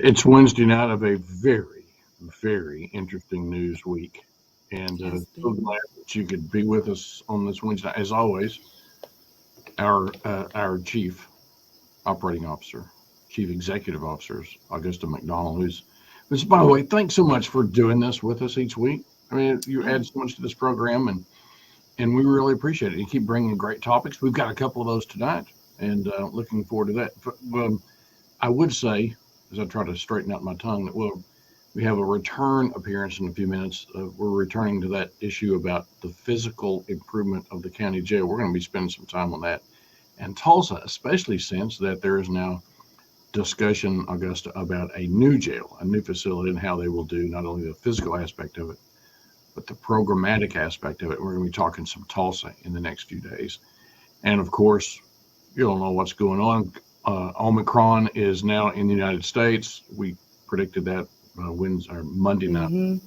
It's Wednesday night of a very, very interesting news week. And so glad that you could be with us on this Wednesday night. As always, our Chief Operating Officer, Chief Executive Officer, Augusta McDonnell, who's, by the way, thanks so much for doing this with us each week. I mean, you add so much to this program, and we really appreciate it. You keep bringing great topics. We've got a couple of those tonight, and looking forward to that. But, I would say, as I try to straighten out my tongue, that we have a return appearance in a few minutes. We're returning to that issue about the physical improvement of the county jail. We're going to be spending some time on that. And Tulsa, especially since that there is now discussion, Augusta, about a new jail, a new facility, and how they will do not only the physical aspect of it, but the programmatic aspect of it. We're going to be talking some Tulsa in the next few days. And of course, you don't know what's going on. Omicron is now in the United States. We predicted that Monday night. Mm-hmm.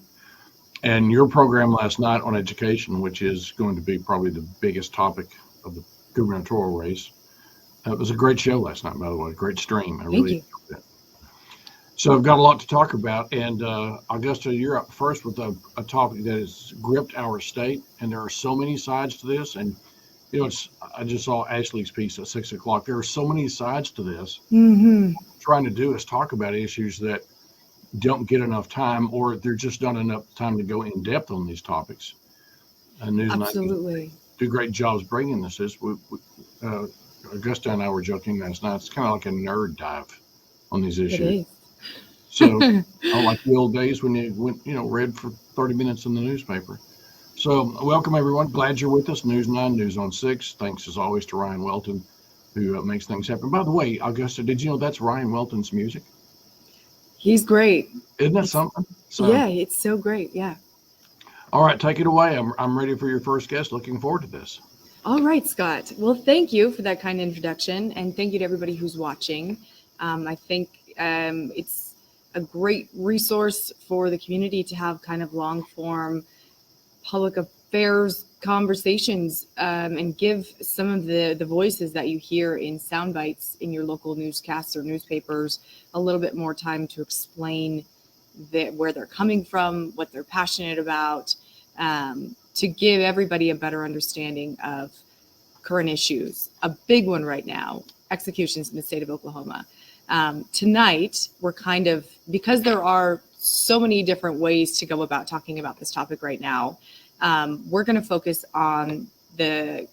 And your program last night on education, which is going to be probably the biggest topic of the gubernatorial race. It was a great show last night, by the way, great stream. I really enjoyed it. So I've got a lot to talk about. And Augusta, you're up first with a topic that has gripped our state. And there are so many sides to this. And you know, I just saw Ashley's piece at 6 o'clock. There are so many sides to this. Mm-hmm. What we're trying to do is talk about issues that don't get enough time, or there's just not enough time to go in depth on these topics. News Absolutely. Do great jobs bringing this. Augusta and I were joking last night. It's kind of like a nerd dive on these issues. It is. So I like the old days when you went, read for 30 minutes in the newspaper. So welcome, everyone. Glad you're with us. News 9, News on 6. Thanks, as always, to Ryan Welton, who makes things happen. By the way, Augusta, did you know that's Ryan Welton's music? He's great. Isn't that something? So, yeah, it's so great. Yeah. All right, take it away. I'm ready for your first guest. Looking forward to this. All right, Scott. Well, thank you for that kind introduction, and thank you to everybody who's watching. I think it's a great resource for the community to have kind of long-form public affairs conversations and give some of the voices that you hear in sound bites in your local newscasts or newspapers a little bit more time to explain where they're coming from, what they're passionate about, to give everybody a better understanding of current issues. A big one right now, executions in the state of Oklahoma. Tonight, we're because there are so many different ways to go about talking about this topic right now. We're going to focus on the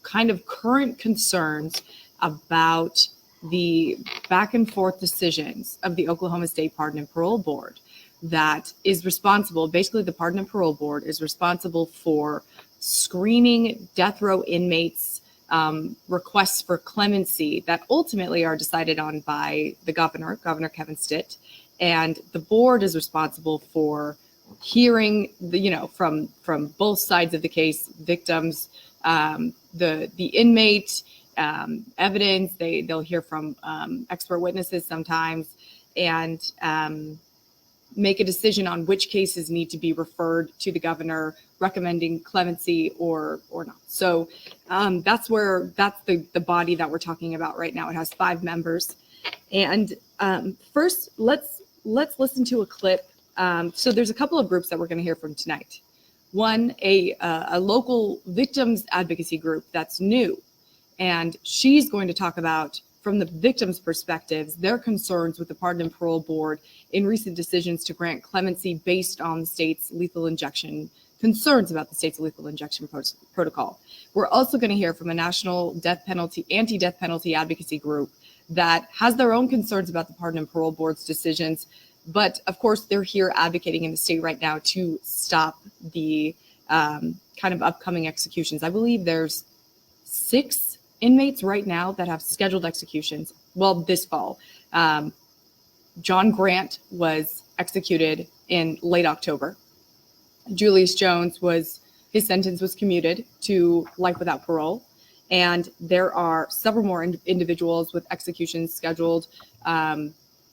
kind of current concerns about the back and forth decisions of the Oklahoma State Pardon and Parole Board that is responsible. Basically, the Pardon and Parole Board is responsible for screening death row inmates' requests for clemency that ultimately are decided on by the Governor Kevin Stitt. And the board is responsible for hearing from both sides of the case, victims, the inmate, evidence. They'll hear from expert witnesses sometimes, and make a decision on which cases need to be referred to the governor, recommending clemency or not. So that's the body that we're talking about right now. It has 5 members, and first let's listen to a clip. So there's a couple of groups that we're going to hear from tonight. One, a local victims advocacy group that's new, and she's going to talk about, from the victims' perspectives, their concerns with the Pardon and Parole Board in recent decisions to grant clemency based on the state's lethal injection concerns about the state's lethal injection protocol. We're also going to hear from a national anti-death penalty advocacy group that has their own concerns about the Pardon and Parole Board's decisions. But of course, they're here advocating in the state right now to stop the kind of upcoming executions. I believe there's 6 inmates right now that have scheduled executions. Well, this fall. John Grant was executed in late October. Julius Jones his sentence was commuted to life without parole. And there are several more individuals with executions scheduled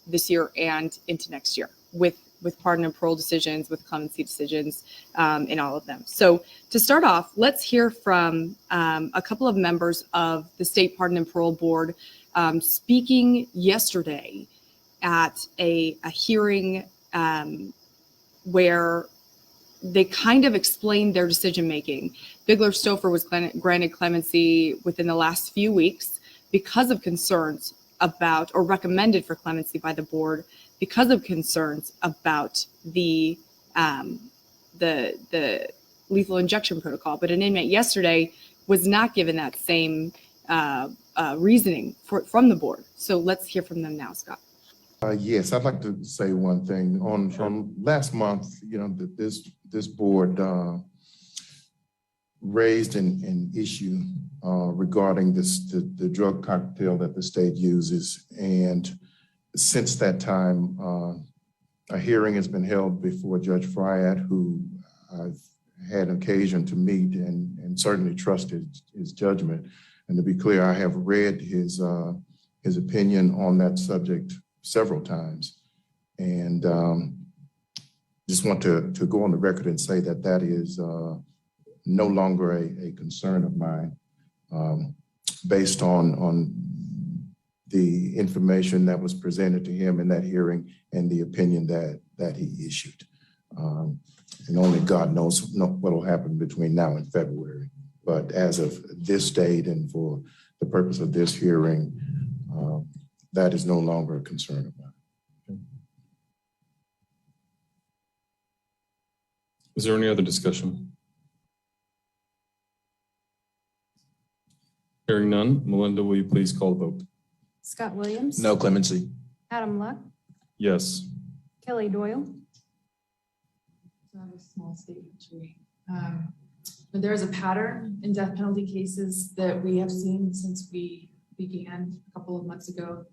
this year and into next year with pardon and parole decisions, with clemency decisions, in all of them. So to start off, let's hear from a couple of members of the State Pardon and Parole Board speaking yesterday at a hearing where they kind of explained their decision making. Bigler Stouffer was granted clemency within the last few weeks because of concerns about, or recommended for clemency by the board because of concerns about the lethal injection protocol. But an inmate yesterday was not given that same reasoning from the board. So let's hear from them now, Scott. Yes, I'd like to say one thing. On last month, this board raised an issue regarding the drug cocktail that the state uses, and since that time, a hearing has been held before Judge Fryat, who I've had occasion to meet and certainly trusted his judgment. And to be clear, I have read his opinion on that subject several times, and just want to go on the record and say that that is no longer a concern of mine, based on the information that was presented to him in that hearing and the opinion that he issued. And only God knows what will happen between now and February. But as of this date and for the purpose of this hearing, that is no longer a concern of mine. Is there any other discussion? Hearing none, Melinda, will you please call the vote? Scott Williams. No clemency. Adam Luck. Yes. Kelly Doyle. I have a small statement to read. But there is a pattern in death penalty cases that we have seen since we began a couple of months ago.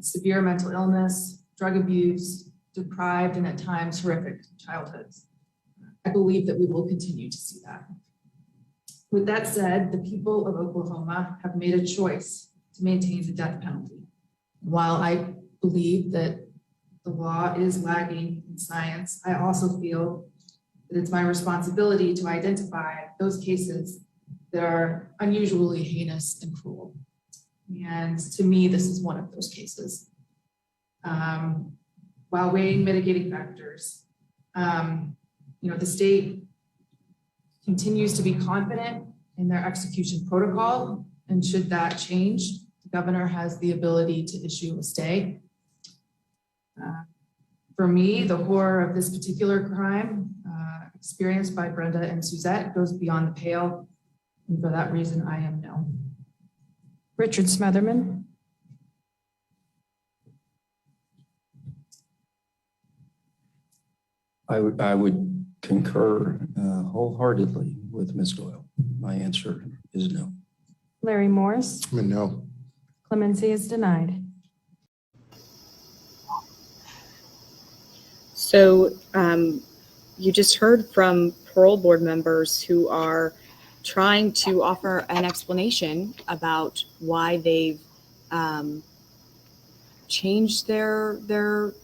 Severe mental illness, drug abuse, deprived and at times horrific childhoods. I believe that we will continue to see that. With that said, the people of Oklahoma have made a choice to maintain the death penalty. While I believe that the law is lagging in science, I also feel that it's my responsibility to identify those cases that are unusually heinous and cruel. And to me, this is one of those cases. While weighing mitigating factors, the state continues to be confident in their execution protocol, and should that change, the governor has the ability to issue a stay. For me, the horror of this particular crime experienced by Brenda and Suzette goes beyond the pale, and for that reason, I am no. Richard Smotherman. I would concur wholeheartedly with Ms. Doyle. My answer is no. Larry Morris. No. Clemency is denied. So you just heard from parole board members who are trying to offer an explanation about why they've changed their,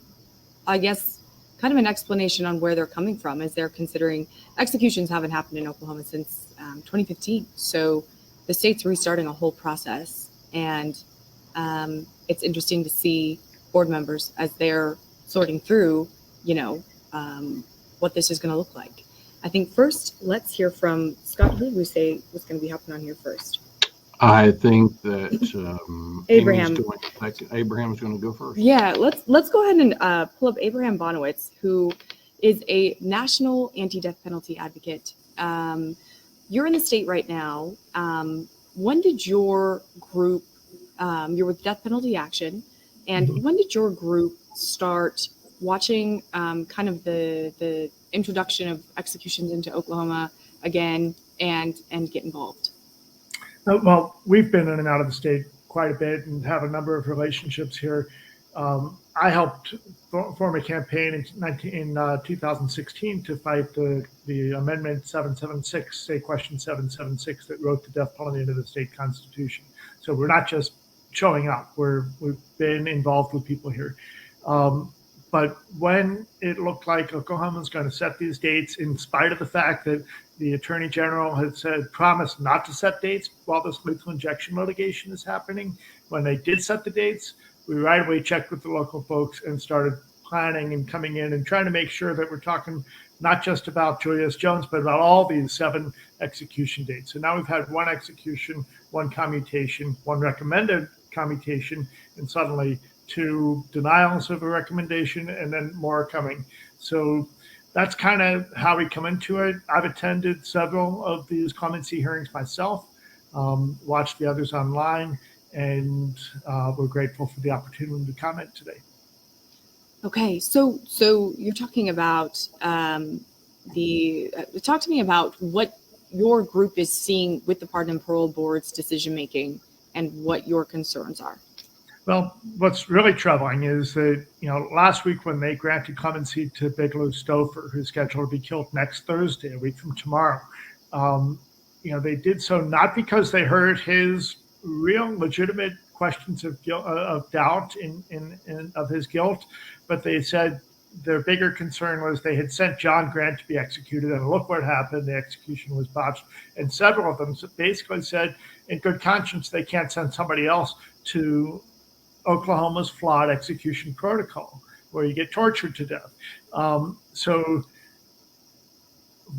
I guess, kind of an explanation on where they're coming from as they're considering executions haven't happened in Oklahoma since 2015. So the state's restarting a whole process, and it's interesting to see board members as they're sorting through, what this is going to look like. I think first, let's hear from Scott. Who did we say was going to be hopping on here first? I think that Abraham. Abraham's going to go first. Yeah, let's go ahead and pull up Abraham Bonowitz, who is a national anti-death penalty advocate. You're in the state right now. When did your group, you're with Death Penalty Action, and when did your group start watching kind of the introduction of executions into Oklahoma again and get involved? Well, we've been in and out of the state quite a bit and have a number of relationships here. I helped form a campaign in 2016 to fight the Amendment 776, State Question 776, that wrote the death penalty into the state constitution. So we're not just showing up. We've been involved with people here. But when it looked like Oklahoma was going to set these dates, in spite of the fact that the Attorney General had promised not to set dates while this lethal injection litigation is happening, when they did set the dates, we right away checked with the local folks and started planning and coming in and trying to make sure that we're talking not just about Julius Jones, but about all these 7 execution dates. So now we've had 1 execution, 1 commutation, 1 recommended commutation, and suddenly 2 denials of a recommendation, and then more coming. So that's kind of how we come into it. I've attended several of these clemency hearings myself, watched the others online, and we're grateful for the opportunity to comment today. Okay, so you're talking about talk to me about what your group is seeing with the Pardon Parole Board's decision making and what your concerns are. Well, what's really troubling is that, last week when they granted clemency to Bigelow Stouffer, who's scheduled to be killed next Thursday, a week from tomorrow, they did so not because they heard his real legitimate questions of guilt, of doubt of his guilt, but they said their bigger concern was they had sent John Grant to be executed, and look what happened. The execution was botched. And several of them basically said, in good conscience, they can't send somebody else to Oklahoma's flawed execution protocol, where you get tortured to death. So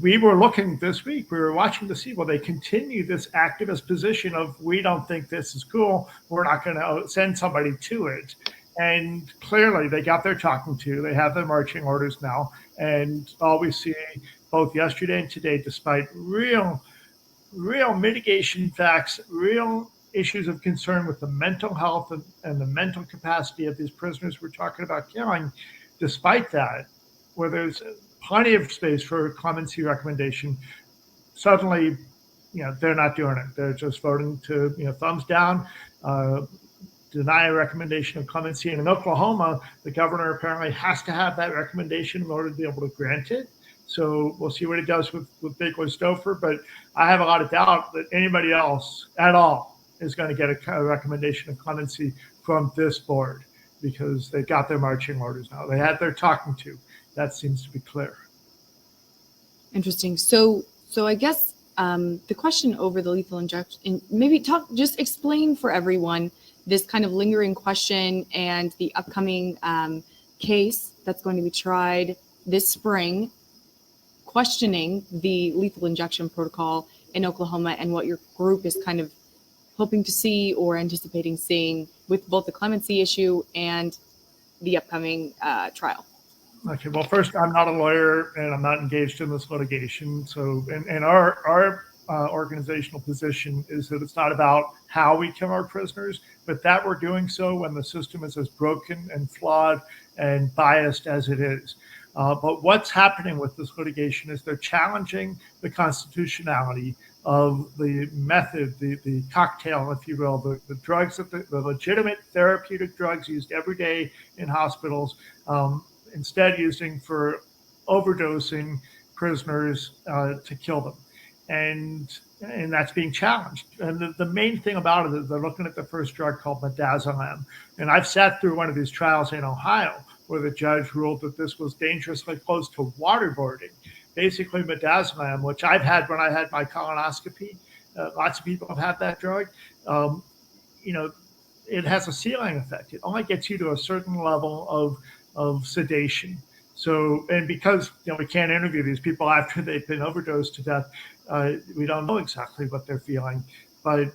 we were looking this week, we were watching to see, will they continue this activist position of, we don't think this is cool, we're not going to send somebody to it. And clearly they got their talking to, they have their marching orders now. And all we see both yesterday and today, despite real mitigation facts, real issues of concern with the mental health and the mental capacity of these prisoners we're talking about killing, despite that, where there's plenty of space for a clemency recommendation, suddenly, they're not doing it. They're just voting to, thumbs down, deny a recommendation of clemency. And in Oklahoma, the governor apparently has to have that recommendation in order to be able to grant it. So we'll see what it does with Bigelow Stouffer. But I have a lot of doubt that anybody else at all is going to get a recommendation of clemency from this board, because they've got their marching orders now. They had their talking to. That seems to be clear. Interesting. So I guess the question over the lethal injection, maybe just explain for everyone this kind of lingering question and the upcoming case that's going to be tried this spring, questioning the lethal injection protocol in Oklahoma, and what your group is kind of hoping to see or anticipating seeing with both the clemency issue and the upcoming trial. Okay, well, first, I'm not a lawyer and I'm not engaged in this litigation. So, and our organizational position is that it's not about how we kill our prisoners, but that we're doing so when the system is as broken and flawed and biased as it is. But what's happening with this litigation is they're challenging the constitutionality of the method, the cocktail, if you will, the drugs, the legitimate therapeutic drugs used every day in hospitals, instead using for overdosing prisoners to kill them. And that's being challenged. And the main thing about it is they're looking at the first drug called Midazolam. And I've sat through one of these trials in Ohio where the judge ruled that this was dangerously close to waterboarding. Basically, Midazolam, which I've had when I had my colonoscopy, lots of people have had that drug. It has a ceiling effect. It only gets you to a certain level of sedation. So, and because we can't interview these people after they've been overdosed to death, we don't know exactly what they're feeling, but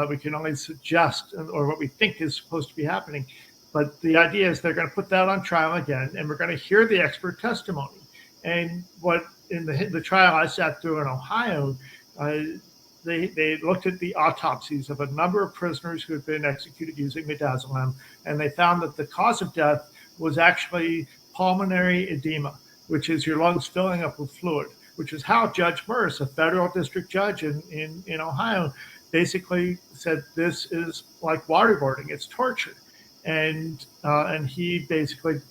we can only suggest, or what we think is supposed to be happening. But the idea is they're going to put that on trial again, and we're going to hear the expert testimony. And what in the trial I sat through in Ohio, they looked at the autopsies of a number of prisoners who had been executed using midazolam, and they found that the cause of death was actually pulmonary edema, which is your lungs filling up with fluid, which is how Judge Merce, a federal district judge in Ohio, basically said this is like waterboarding, it's torture. And he basically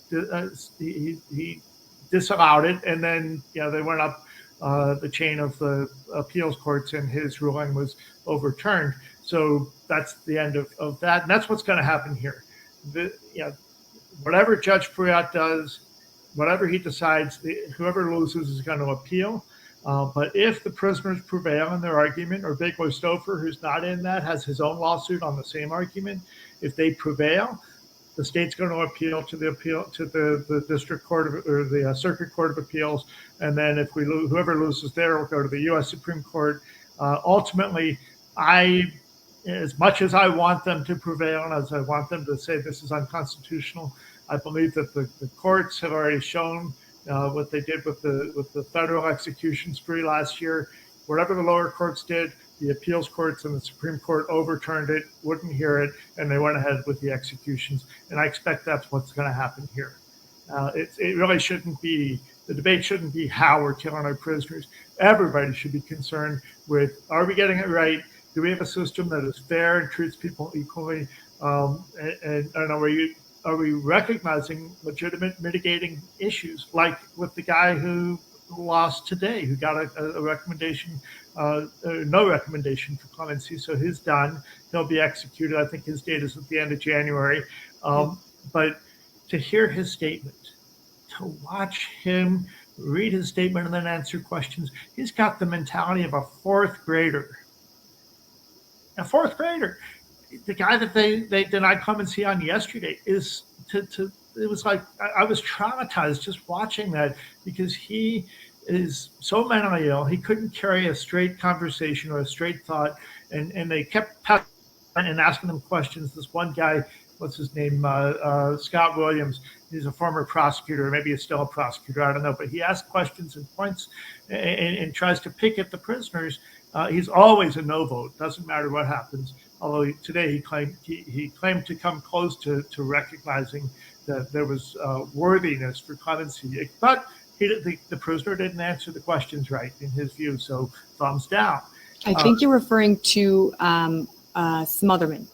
he disallowed it, and then they went up the chain of the appeals courts, and his ruling was overturned. So that's the end of that, and that's what's going to happen here. Whatever Judge Friat does, whatever he decides, whoever loses is going to appeal. But if the prisoners prevail in their argument, or Bigelow Stouffer, who's not in that, has his own lawsuit on the same argument, if they prevail, The state's going to appeal to the district court or the circuit court of appeals, and then if whoever loses there will go to the U.S. Supreme Court. Ultimately, as much as I want them to prevail and as I want them to say this is unconstitutional, I believe that the courts have already shown what they did with the federal execution spree last year. Whatever the lower courts did, the appeals courts and the Supreme Court overturned it, wouldn't hear it, and they went ahead with the executions. And I expect that's what's going to happen here. It really shouldn't be, the debate shouldn't be how we're killing our prisoners. Everybody should be concerned with, are we getting it right? Do we have a system that is fair and treats people equally? And are we recognizing legitimate mitigating issues, like with the guy who lost today, who got a recommendation, no recommendation for clemency, so he's done. He'll be executed. I think his date is at the end of January. But to hear his statement, to watch him read his statement and then answer questions, he's got the mentality of a fourth grader. A fourth grader. The guy that they denied clemency on yesterday is it was like I was traumatized just watching that, because he is so mentally ill. He couldn't carry a straight conversation or a straight thought, and they kept and asking them questions. This one guy, what's his name, Scott Williams, he's a former prosecutor, maybe he's still a prosecutor, I don't know, but he asks questions and points and tries to pick at the prisoners. He's always a no vote, doesn't matter what happens. Although today he claimed to come close to recognizing that there was worthiness for clemency, but the prisoner didn't answer the questions right in his view, so thumbs down. I think you're referring to Smotherman.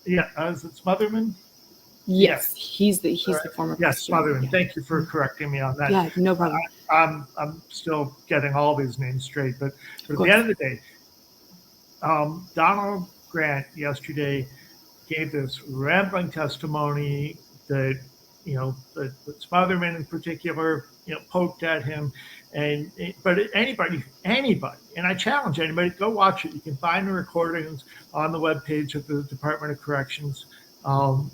Is it Smotherman? Yes, he's the former. Yes, Smotherman. Yeah. Thank you for correcting me on that. Yeah, no problem. I'm still getting all these names straight, but at the end of the day, Donald Grant yesterday gave this rambling testimony that that Smotherman in particular poked at him, but anybody, and I challenge anybody to go watch it. You can find the recordings on the webpage of the Department of Corrections, Pardon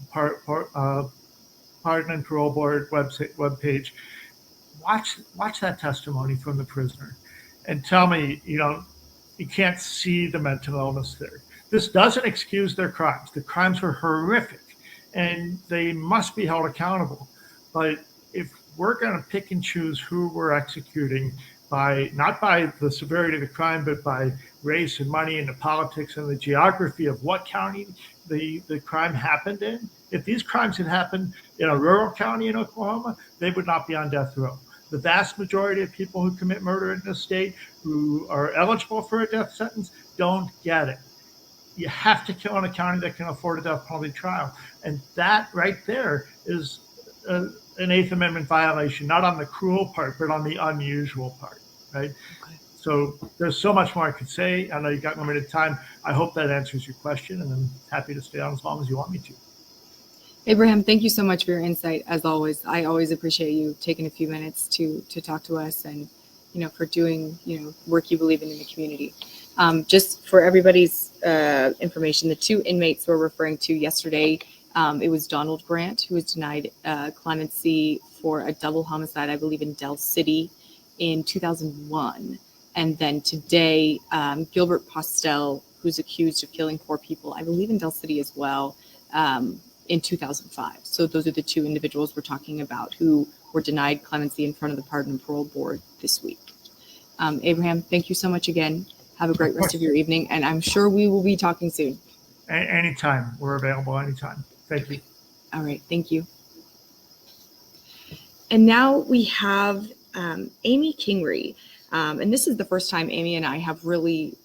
and Parole Board webpage. Watch that testimony from the prisoner, and tell me you can't see the mental illness there. This doesn't excuse their crimes. The crimes were horrific, and they must be held accountable. But if we're going to pick and choose who we're executing not by the severity of the crime, but by race and money and the politics and the geography of what county the crime happened in, if these crimes had happened in a rural county in Oklahoma, they would not be on death row. The vast majority of people who commit murder in this state who are eligible for a death sentence don't get it. You have to kill in a county that can afford a death penalty trial. And that right there is an Eighth Amendment violation, not on the cruel part, but on the unusual part, right? Okay. So there's so much more I could say. I know you got limited time. I hope that answers your question, and I'm happy to stay on as long as you want me to. Abraham, thank you so much for your insight. As always, I always appreciate you taking a few minutes to talk to us, and for doing work you believe in the community. Just for everybody's information, the two inmates we're referring to yesterday, it was Donald Grant, who was denied clemency for a double homicide, I believe, in Del City in 2001. And then today, Gilbert Postel, who's accused of killing 4 people, I believe in Del City as well, in 2005. So those are the two individuals we're talking about who were denied clemency in front of the Pardon Parole Board this week. Abraham, thank you so much again. Have a great rest of your evening, and I'm sure we will be talking soon. Anytime. We're available anytime. Thank you. All right. Thank you. And now we have Amy Kingery. And this is the first time Amy and I have really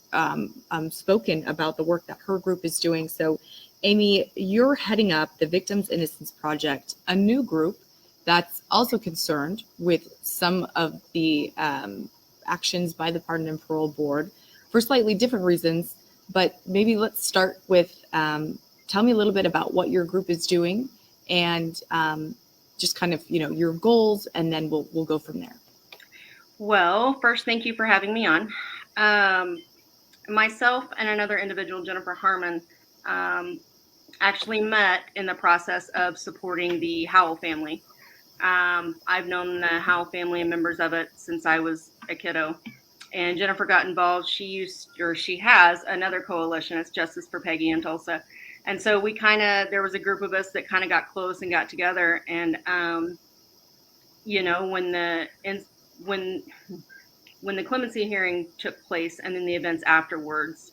spoken about the work that her group is doing. So, Amy, you're heading up the Victims Innocence Project, a new group that's also concerned with some of the actions by the Pardon and Parole Board for slightly different reasons. But maybe let's start with tell me a little bit about what your group is doing and just kind of, your goals, and then we'll go from there. Well, first, thank you for having me on. Myself and another individual, Jennifer Harmon, actually met in the process of supporting the Howell family. I've known the Howell family and members of it since I was a kiddo. And Jennifer got involved. She has another coalition. It's Justice for Peggy in Tulsa. And so there was a group of us that kind of got close and got together. And, when the clemency hearing took place and then the events afterwards,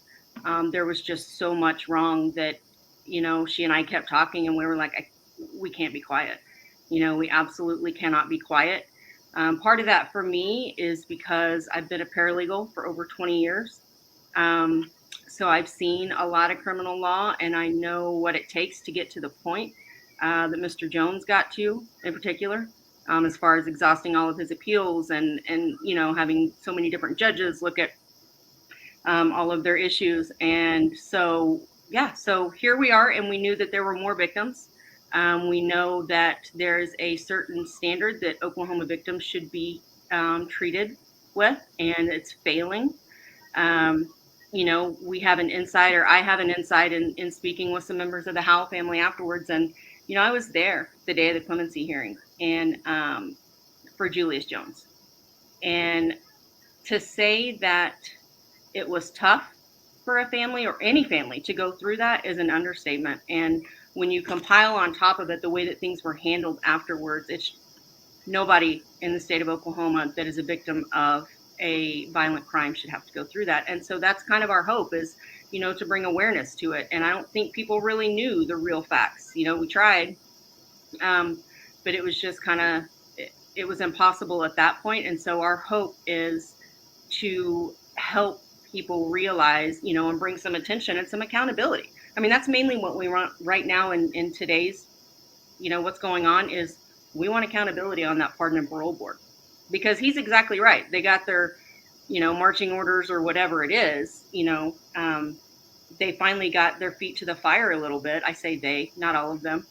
there was just so much wrong that, she and I kept talking and we were like, we can't be quiet. We absolutely cannot be quiet. Part of that for me is because I've been a paralegal for over 20 years. So I've seen a lot of criminal law and I know what it takes to get to the point that Mr. Jones got to in particular, as far as exhausting all of his appeals and having so many different judges look at all of their issues. And so here we are, and we knew that there were more victims. We know that there's a certain standard that Oklahoma victims should be treated with, and it's failing. We have an insight, or I have an insight in speaking with some members of the Howell family afterwards. And, I was there the day of the clemency hearing and for Julius Jones. And to say that it was tough for a family or any family to go through that is an understatement. And when you compile on top of it the way that things were handled afterwards, it's nobody in the state of Oklahoma that is a victim of a violent crime should have to go through that. And so that's kind of our hope is, to bring awareness to it. And I don't think people really knew the real facts. We tried, but it was just it was impossible at that point. And so our hope is to help people realize, and bring some attention and some accountability. I mean, that's mainly what we want right now in today's, what's going on is we want accountability on that Pardon Parole Board, because he's exactly right. They got their, marching orders or whatever it is, they finally got their feet to the fire a little bit. I say they, not all of them,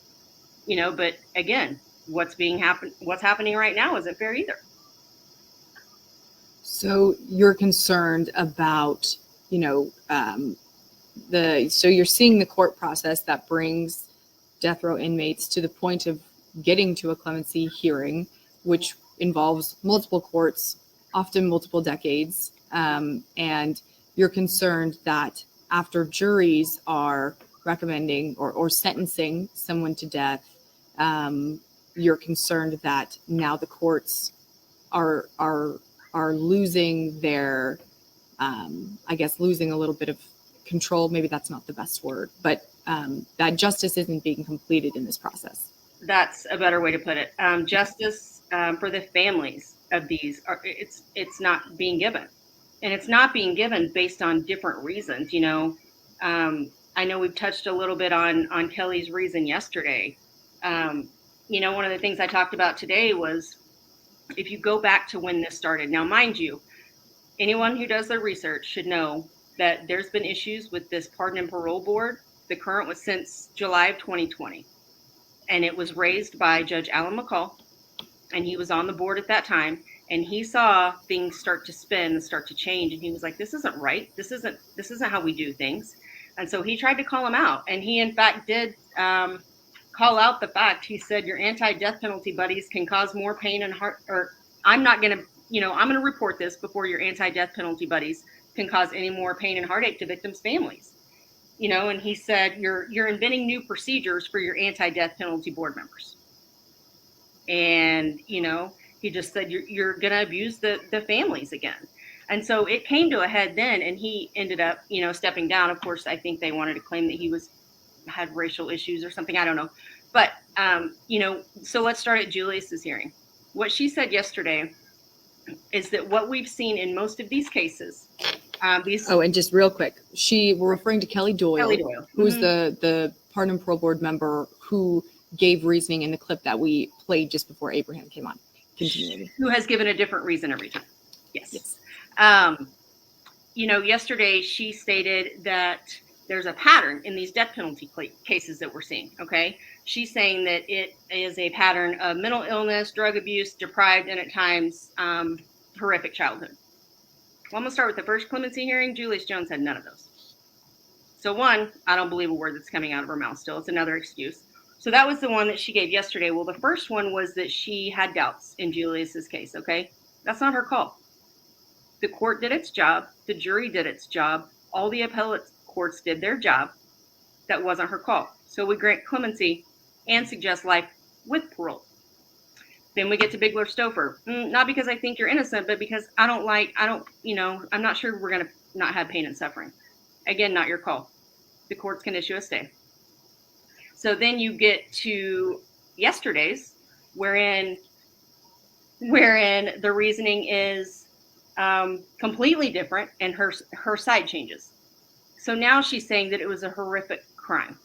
but again, what's happening right now isn't fair either. So you're concerned about, so you're seeing the court process that brings death row inmates to the point of getting to a clemency hearing, which involves multiple courts, often multiple decades. And you're concerned that after juries are recommending or sentencing someone to death, you're concerned that now the courts are losing their, losing a little bit of control. Maybe that's not the best word, but that justice isn't being completed in this process. That's a better way to put it. Justice for the families of these, it's not being given. And it's not being given based on different reasons. I know we've touched a little bit on Kelly's reason yesterday. One of the things I talked about today was if you go back to when this started. Now, mind you, anyone who does their research should know that there's been issues with this Pardon and Parole Board. The current was since July of 2020. And it was raised by Judge Alan McCall. And he was on the board at that time. And he saw things start to spin and start to change. And he was like, this isn't right. This isn't how we do things. And so he tried to call him out. And he, in fact, did call out the fact. He said, your anti-death penalty buddies can cause more pain and heart, or I'm going to report this before your anti-death penalty buddies can cause any more pain and heartache to victims' families. And he said, you're inventing new procedures for your anti-death penalty board members. And, he just said, you're going to abuse the families again. And so it came to a head then, and he ended up, stepping down. Of course, I think they wanted to claim that he had racial issues or something. I don't know. But, so let's start at Julius's hearing. What she said yesterday is that what we've seen in most of these cases, and just real quick, we're referring to Kelly Doyle, who's the Pardon and Parole Board member who gave reasoning in the clip that we played just before Abraham came on. Continue. Who has given a different reason every time. Yes. Yesterday she stated that there's a pattern in these death penalty cases that we're seeing. Okay. She's saying that it is a pattern of mental illness, drug abuse, deprived, and at times horrific childhood. Well, I'm going to start with the first clemency hearing. Julius Jones had none of those. So one, I don't believe a word that's coming out of her mouth still. It's another excuse. So that was the one that she gave yesterday. Well, the first one was that she had doubts in Julius's case, okay? That's not her call. The court did its job. The jury did its job. All the appellate courts did their job. That wasn't her call. So we grant clemency and suggest life with parole. Then we get to Bigler-Stouffer. Not because I think you're innocent, but because I'm not sure we're going to not have pain and suffering. Again, not your call. The courts can issue a stay. So then you get to yesterday's, wherein the reasoning is completely different and her side changes. So now she's saying that it was a horrific crime.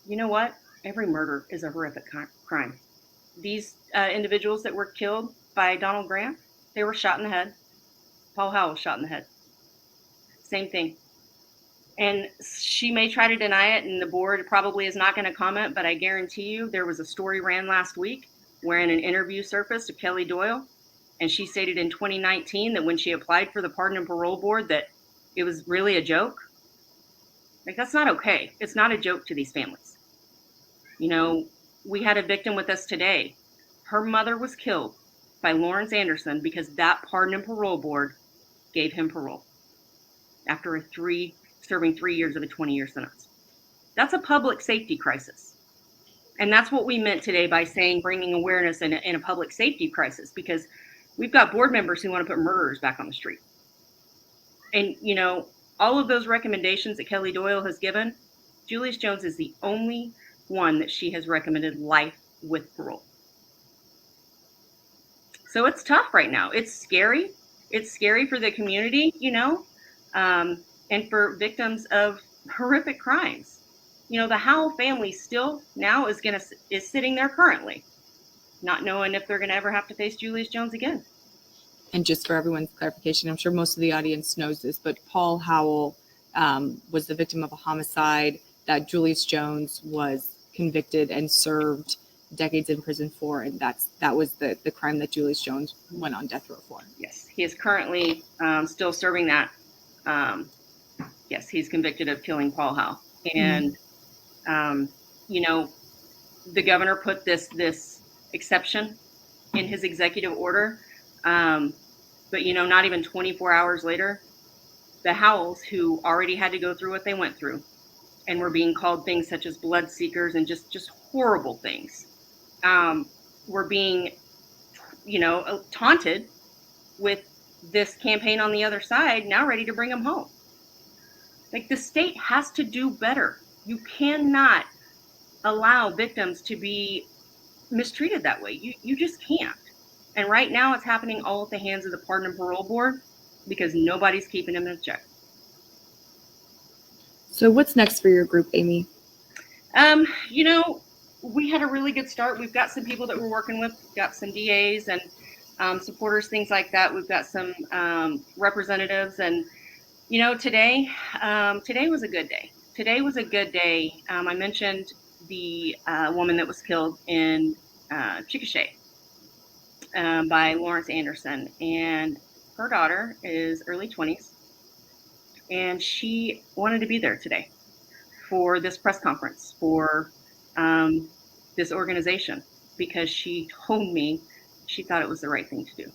You know what? Every murder is a horrific crime. These individuals that were killed by Donald Grant, they were shot in the head. Paul Howell was shot in the head. Same thing. And she may try to deny it, and the board probably is not going to comment, but I guarantee you there was a story ran last week wherein an interview surfaced of Kelly Doyle, and she stated in 2019 that when she applied for the Pardon Parole Board that it was really a joke. Like, that's not okay. It's not a joke to these families. You know, we had a victim with us today. Her mother was killed by Lawrence Anderson because that Pardon and Parole Board gave him parole after serving 3 years of a 20-year sentence. That's a public safety crisis. And that's what we meant today by saying bringing awareness in a public safety crisis, because we've got board members who want to put murderers back on the street. And, you know, all of those recommendations that Kelly Doyle has given, Julius Jones is the only one that she has recommended life with parole. So it's tough right now. It's scary. It's scary for the community, you know, and for victims of horrific crimes. You know, the Howell family still now is sitting there currently, not knowing if they're going to ever have to face Julius Jones again. And just for everyone's clarification, I'm sure most of the audience knows this, but Paul Howell was the victim of a homicide that Julius Jones was convicted and served decades in prison for, and that was the crime that Julius Jones went on death row for. Yes, he is currently still serving that. Yes, he's convicted of killing Paul Howell. And, you know, the governor put this exception in his executive order. But, you know, not even 24 hours later, the Howells, who already had to go through what they went through and were being called things such as blood seekers and just horrible things, were being, you know, taunted with this campaign on the other side, now ready to bring them home. Like, the state has to do better. You cannot allow victims to be mistreated that way. You just can't. And right now it's happening all at the hands of the Pardon and Parole Board because nobody's keeping them in check. So what's next for your group, Amy? You know, we had a really good start. We've got some people that we're working with. We've got some DAs and supporters, things like that. We've got some representatives. And, you know, today was a good day. Today was a good day. I mentioned the woman that was killed in Chickasha by Lawrence Anderson. And her daughter is early 20s. And she wanted to be there today for this press conference for this organization because she told me she thought it was the right thing to do.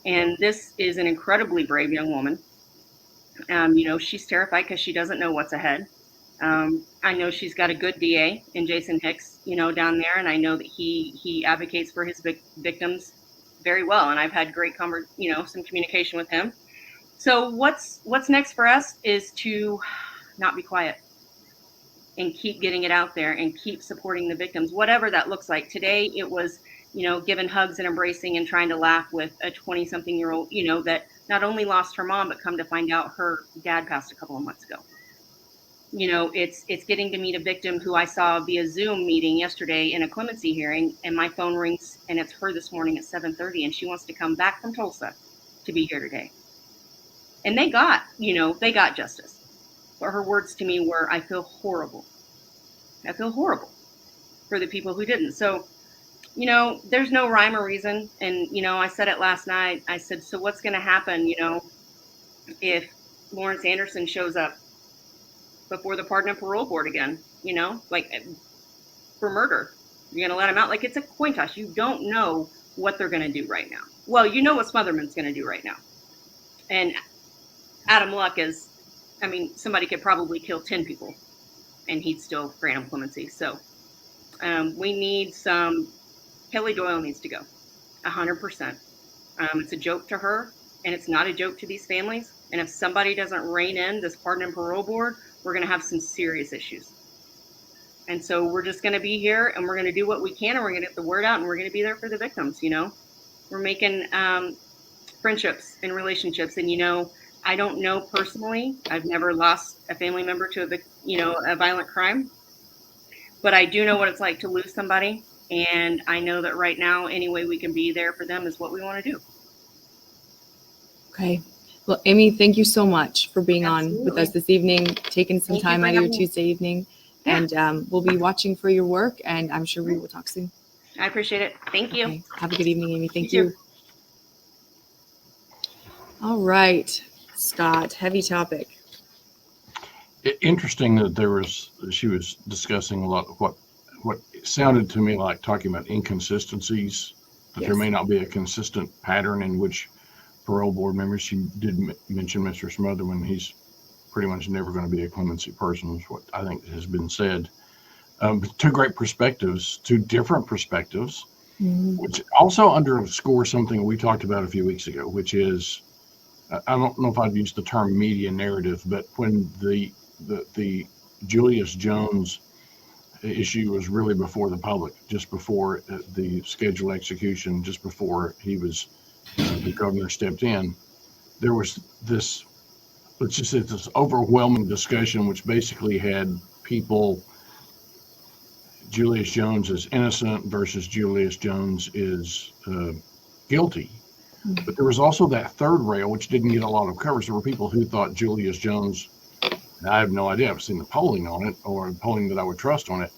And this is an incredibly brave young woman. You know, she's terrified because she doesn't know what's ahead. I know she's got a good DA in Jason Hicks, you know, down there, and I know that he advocates for his victims very well. And I've had great some communication with him. So what's next for us is to not be quiet and keep getting it out there and keep supporting the victims, whatever that looks like. Today it was, you know, giving hugs and embracing and trying to laugh with a 20-something-year-old, you know, that not only lost her mom, but come to find out her dad passed a couple of months ago. You know, it's getting to meet a victim who I saw via Zoom meeting yesterday in a clemency hearing, and my phone rings and it's her this morning at 7:30, and she wants to come back from Tulsa to be here today. And they got justice. But her words to me were, I feel horrible. I feel horrible for the people who didn't. So, you know, there's no rhyme or reason. And, you know, I said it last night. I said, so what's going to happen, you know, if Lawrence Anderson shows up before the Pardon Parole Board again, you know, like for murder. You're going to let him out? Like, it's a coin toss. You don't know what they're going to do right now. Well, you know what Smotherman's going to do right now. And Adam Luck is, I mean, somebody could probably kill 10 people and he'd still grant him clemency. So we need Kelly Doyle needs to go, 100%. It's a joke to her, and it's not a joke to these families. And if somebody doesn't rein in this Pardon and Parole Board, we're going to have some serious issues. And so we're just going to be here, and we're going to do what we can, and we're going to get the word out, and we're going to be there for the victims. You know, we're making friendships and relationships. And, you know, I don't know personally, I've never lost a family member to a violent crime, but I do know what it's like to lose somebody. And I know that right now, any way we can be there for them is what we want to do. Okay. Well, Amy, thank you so much for being on with Absolutely. us this evening, taking some Thank you time for out of your having me. Tuesday evening. Yeah. And we'll be watching for your work, and I'm sure we will talk soon. I appreciate it. Thank you. Okay. Have a good evening, Amy. Thank You you. All right, Scott, heavy topic. Interesting that she was discussing a lot of what sounded to me like talking about inconsistencies, that there Yes. may not be a consistent pattern in which parole board members, she did mention Mr. Smotherman, he's pretty much never going to be a clemency person, is what I think has been said. Two great perspectives, two different perspectives, which also underscore something we talked about a few weeks ago, which is, I don't know if I'd use the term media narrative, but when the Julius Jones issue was really before the public, just before the scheduled execution, just before the governor stepped in, there was this, let's just say, this overwhelming discussion, which basically had people, Julius Jones is innocent versus Julius Jones is guilty. But there was also that third rail, which didn't get a lot of coverage. There were people who thought Julius Jones, I have no idea, I've seen the polling on it, or polling that I would trust on it,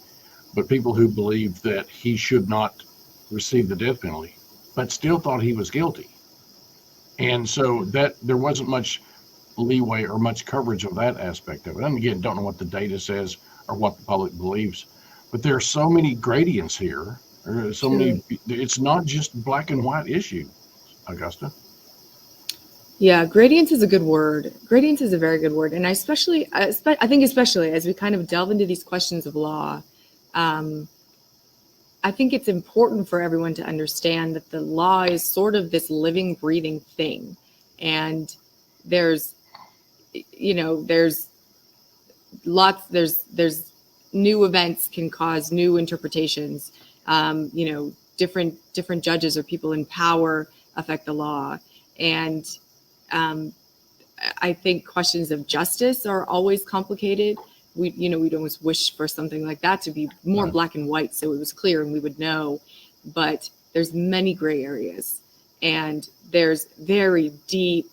but people who believed that he should not receive the death penalty, but still thought he was guilty. And so that there wasn't much leeway or much coverage of that aspect of it. And again, don't know what the data says or what the public believes, but there are so many gradients here. There are so many, it's not just black and white issue, Augusta. Yeah, gradients is a good word. Gradients is a very good word. And I think especially as we kind of delve into these questions of law, I think it's important for everyone to understand that the law is sort of this living, breathing thing. And there's new events can cause new interpretations. Different judges or people in power affect the law. And I think questions of justice are always complicated. We'd always wish for something like that to be more black and white, so it was clear and we would know. But there's many gray areas, and there's very deep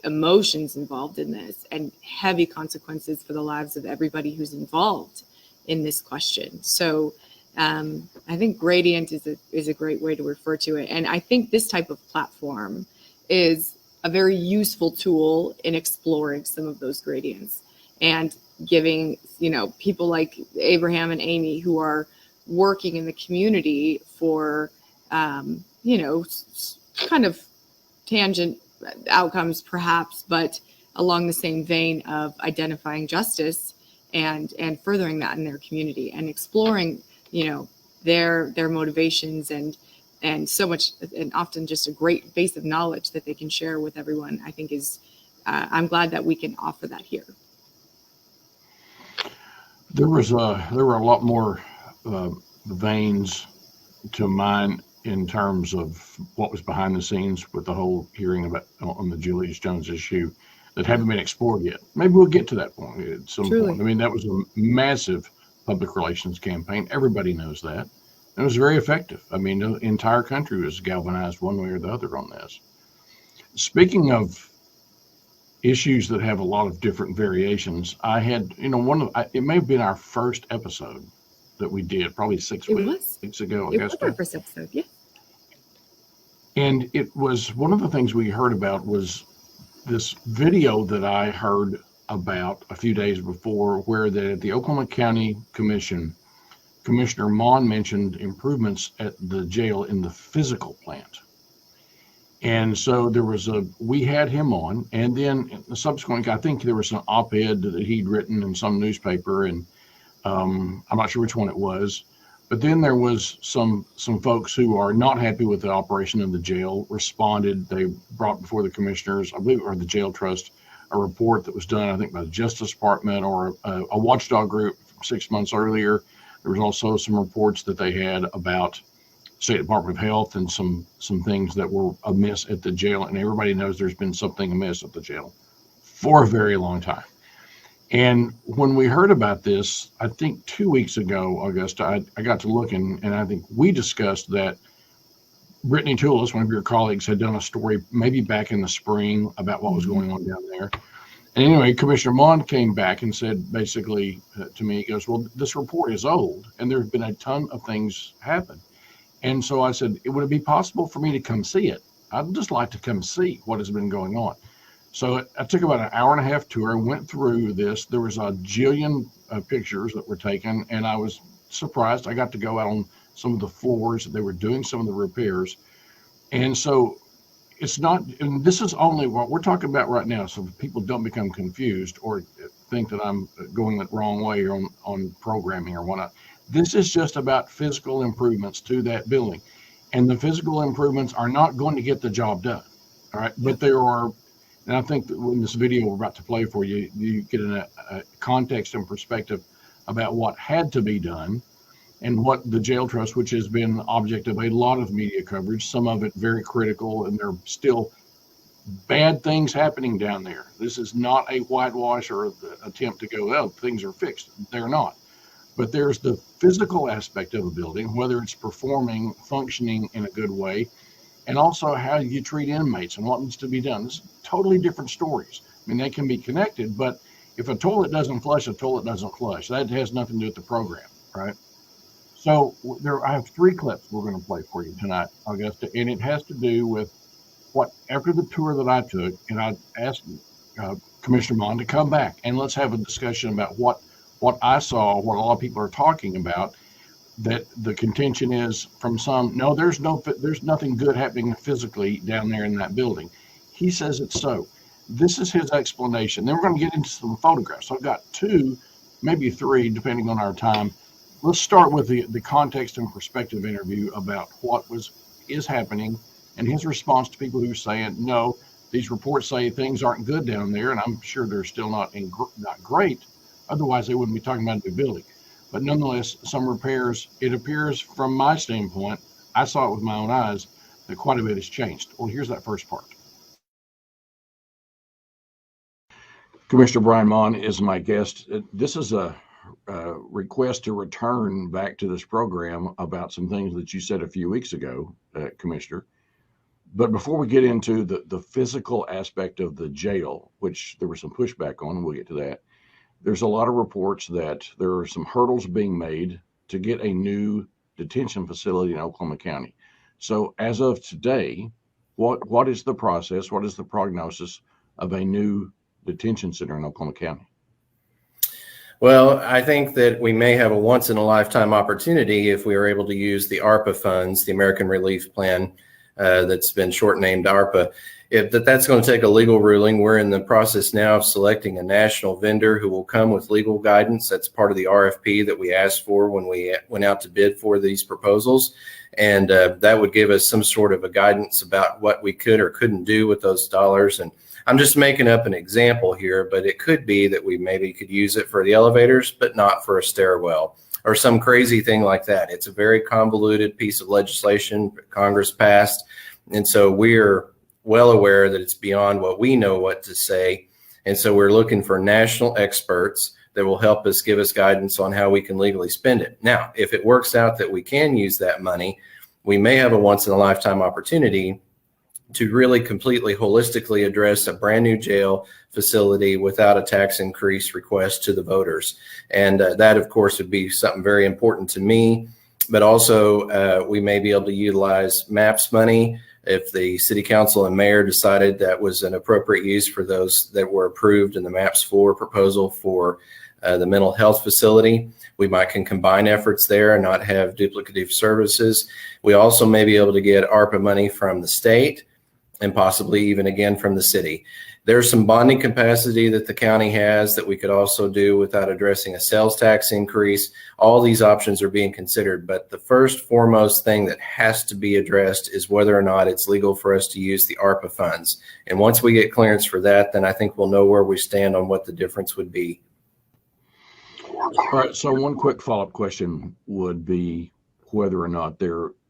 emotions involved in this, and heavy consequences for the lives of everybody who's involved in this question. So I think gradient is a great way to refer to it. And I think this type of platform is a very useful tool in exploring some of those gradients and giving, people like Abraham and Amy who are working in the community for, kind of tangent outcomes perhaps, but along the same vein of identifying justice and furthering that in their community and exploring, their motivations and so much, and often just a great base of knowledge that they can share with everyone, I think is, I'm glad that we can offer that here. There were a lot more veins to mine in terms of what was behind the scenes with the whole hearing on the Julius Jones issue that haven't been explored yet. Maybe we'll get to that point at some point. I mean, that was a massive public relations campaign. Everybody knows that. It was very effective. I mean, the entire country was galvanized one way or the other on this. Speaking of issues that have a lot of different variations, I had, it may have been our first episode that we did, probably 6 weeks ago. It was our first episode, yeah. And it was one of the things we heard about was this video that I heard about a few days before, where at the Oklahoma County Commission, Commissioner Mon mentioned improvements at the jail in the physical plant. And so we had him on, and then subsequently, I think there was an op-ed that he'd written in some newspaper, and I'm not sure which one it was. But then there was some folks who are not happy with the operation of the jail responded. They brought before the commissioners, I believe, or the jail trust, a report that was done, I think, by the Justice Department or a watchdog group 6 months earlier. There was also some reports that they had about State Department of Health and some things that were amiss at the jail. And everybody knows there's been something amiss at the jail for a very long time. And when we heard about this, I think 2 weeks ago, Augusta, I got to looking, and I think we discussed that Brittany Toulis, one of your colleagues, had done a story maybe back in the spring about what was going on down there. And anyway, Commissioner Mon came back and said basically to me, he goes, well, this report is old, and there have been a ton of things happen. And so I said, would it be possible for me to come see it? I'd just like to come see what has been going on. So I took about an hour and a half tour and went through this. There was a jillion pictures that were taken, and I was surprised. I got to go out on some of the floors. They were doing some of the repairs. And so it's not, and this is only what we're talking about right now, so people don't become confused or think that I'm going the wrong way on programming or whatnot. This is just about physical improvements to that building. And the physical improvements are not going to get the job done. All right. But there are, and I think that in this video we're about to play for you, you get a context and perspective about what had to be done and what the jail trust, which has been object of a lot of media coverage, some of it very critical, and there are still bad things happening down there. This is not a whitewash or the attempt to go, oh, things are fixed. They're not. But there's the physical aspect of a building, whether it's performing, functioning in a good way, and also how you treat inmates and what needs to be done. It's totally different stories. I mean, they can be connected, but if a toilet doesn't flush, a toilet doesn't flush. That has nothing to do with the program, right? So I have 3 clips we're going to play for you tonight, Augusta, and it has to do with what, after the tour that I took, and I asked Commissioner Mon to come back and let's have a discussion about what I saw, what a lot of people are talking about, that the contention is from some, no, there's nothing good happening physically down there in that building. He says it's so. This is his explanation. Then we're going to get into some photographs. So I've got 2, maybe 3, depending on our time. Let's start with the context and perspective interview about what is happening and his response to people who are saying, no, these reports say things aren't good down there, and I'm sure they're still not great. Otherwise, they wouldn't be talking about a new building. But nonetheless, some repairs, it appears from my standpoint, I saw it with my own eyes, that quite a bit has changed. Well, here's that first part. Commissioner Brian Mon is my guest. This is a request to return back to this program about some things that you said a few weeks ago, Commissioner. But before we get into the physical aspect of the jail, which there was some pushback on, and we'll get to that, there's a lot of reports that there are some hurdles being made to get a new detention facility in Oklahoma County. So as of today, what is the process? What is the prognosis of a new detention center in Oklahoma County? Well, I think that we may have a once-in-a-lifetime opportunity if we are able to use the ARPA funds, the American Relief Plan, that's been short-named ARPA. If that's going to take a legal ruling, we're in the process now of selecting a national vendor who will come with legal guidance. That's part of the RFP that we asked for when we went out to bid for these proposals. And that would give us some sort of a guidance about what we could or couldn't do with those dollars. And I'm just making up an example here, but it could be that we maybe could use it for the elevators, but not for a stairwell or some crazy thing like that. It's a very convoluted piece of legislation Congress passed. And so we're well aware that it's beyond what we know what to say. And so we're looking for national experts that will help us give us guidance on how we can legally spend it. Now, if it works out that we can use that money, we may have a once in a lifetime opportunity to really completely holistically address a brand new jail facility without a tax increase request to the voters. And that, of course, would be something very important to me. But also, we may be able to utilize MAPS money If the city council and mayor decided that was an appropriate use for those that were approved in the MAPS 4 proposal for the mental health facility, we can combine efforts there and not have duplicative services. We also may be able to get ARPA money from the state and possibly even again from the city. There's some bonding capacity that the county has that we could also do without addressing a sales tax increase. All these options are being considered, but the first foremost thing that has to be addressed is whether or not it's legal for us to use the ARPA funds. And once we get clearance for that, then I think we'll know where we stand on what the difference would be. All right. So one quick follow-up question would be whether or not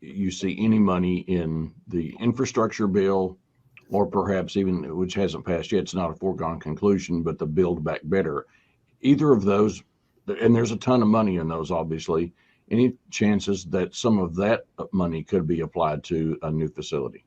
you see any money in the infrastructure bill, or perhaps even, which hasn't passed yet, it's not a foregone conclusion, but the Build Back Better. Either of those, and there's a ton of money in those, obviously, any chances that some of that money could be applied to a new facility?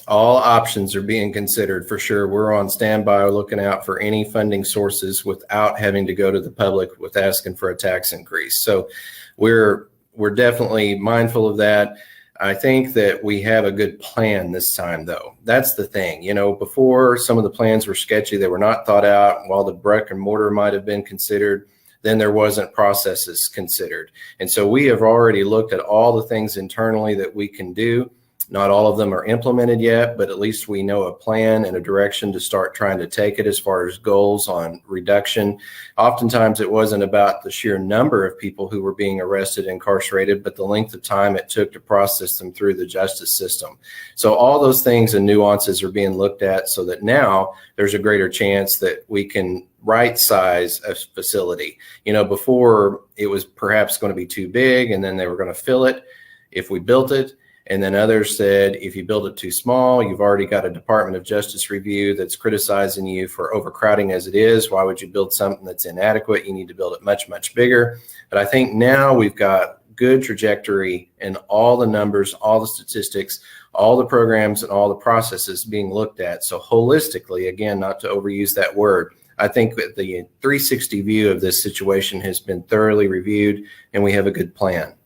All options are being considered for sure. We're on standby looking out for any funding sources without having to go to the public with asking for a tax increase. So we're definitely mindful of that. I think that we have a good plan this time, though. That's the thing. You know, before some of the plans were sketchy, they were not thought out. While the brick and mortar might have been considered, then there wasn't processes considered. And so we have already looked at all the things internally that we can do. Not all of them are implemented yet, but at least we know a plan and a direction to start trying to take it as far as goals on reduction. Oftentimes it wasn't about the sheer number of people who were being arrested and incarcerated, but the length of time it took to process them through the justice system. So all those things and nuances are being looked at so that now there's a greater chance that we can right size a facility. You know, before it was perhaps going to be too big and then they were going to fill it if we built it. And then others said, if you build it too small, you've already got a Department of Justice review that's criticizing you for overcrowding as it is. Why would you build something that's inadequate? You need to build it much, much bigger. But I think now we've got good trajectory in all the numbers, all the statistics, all the programs and all the processes being looked at. So holistically, again, not to overuse that word, I think that the 360 view of this situation has been thoroughly reviewed and we have a good plan.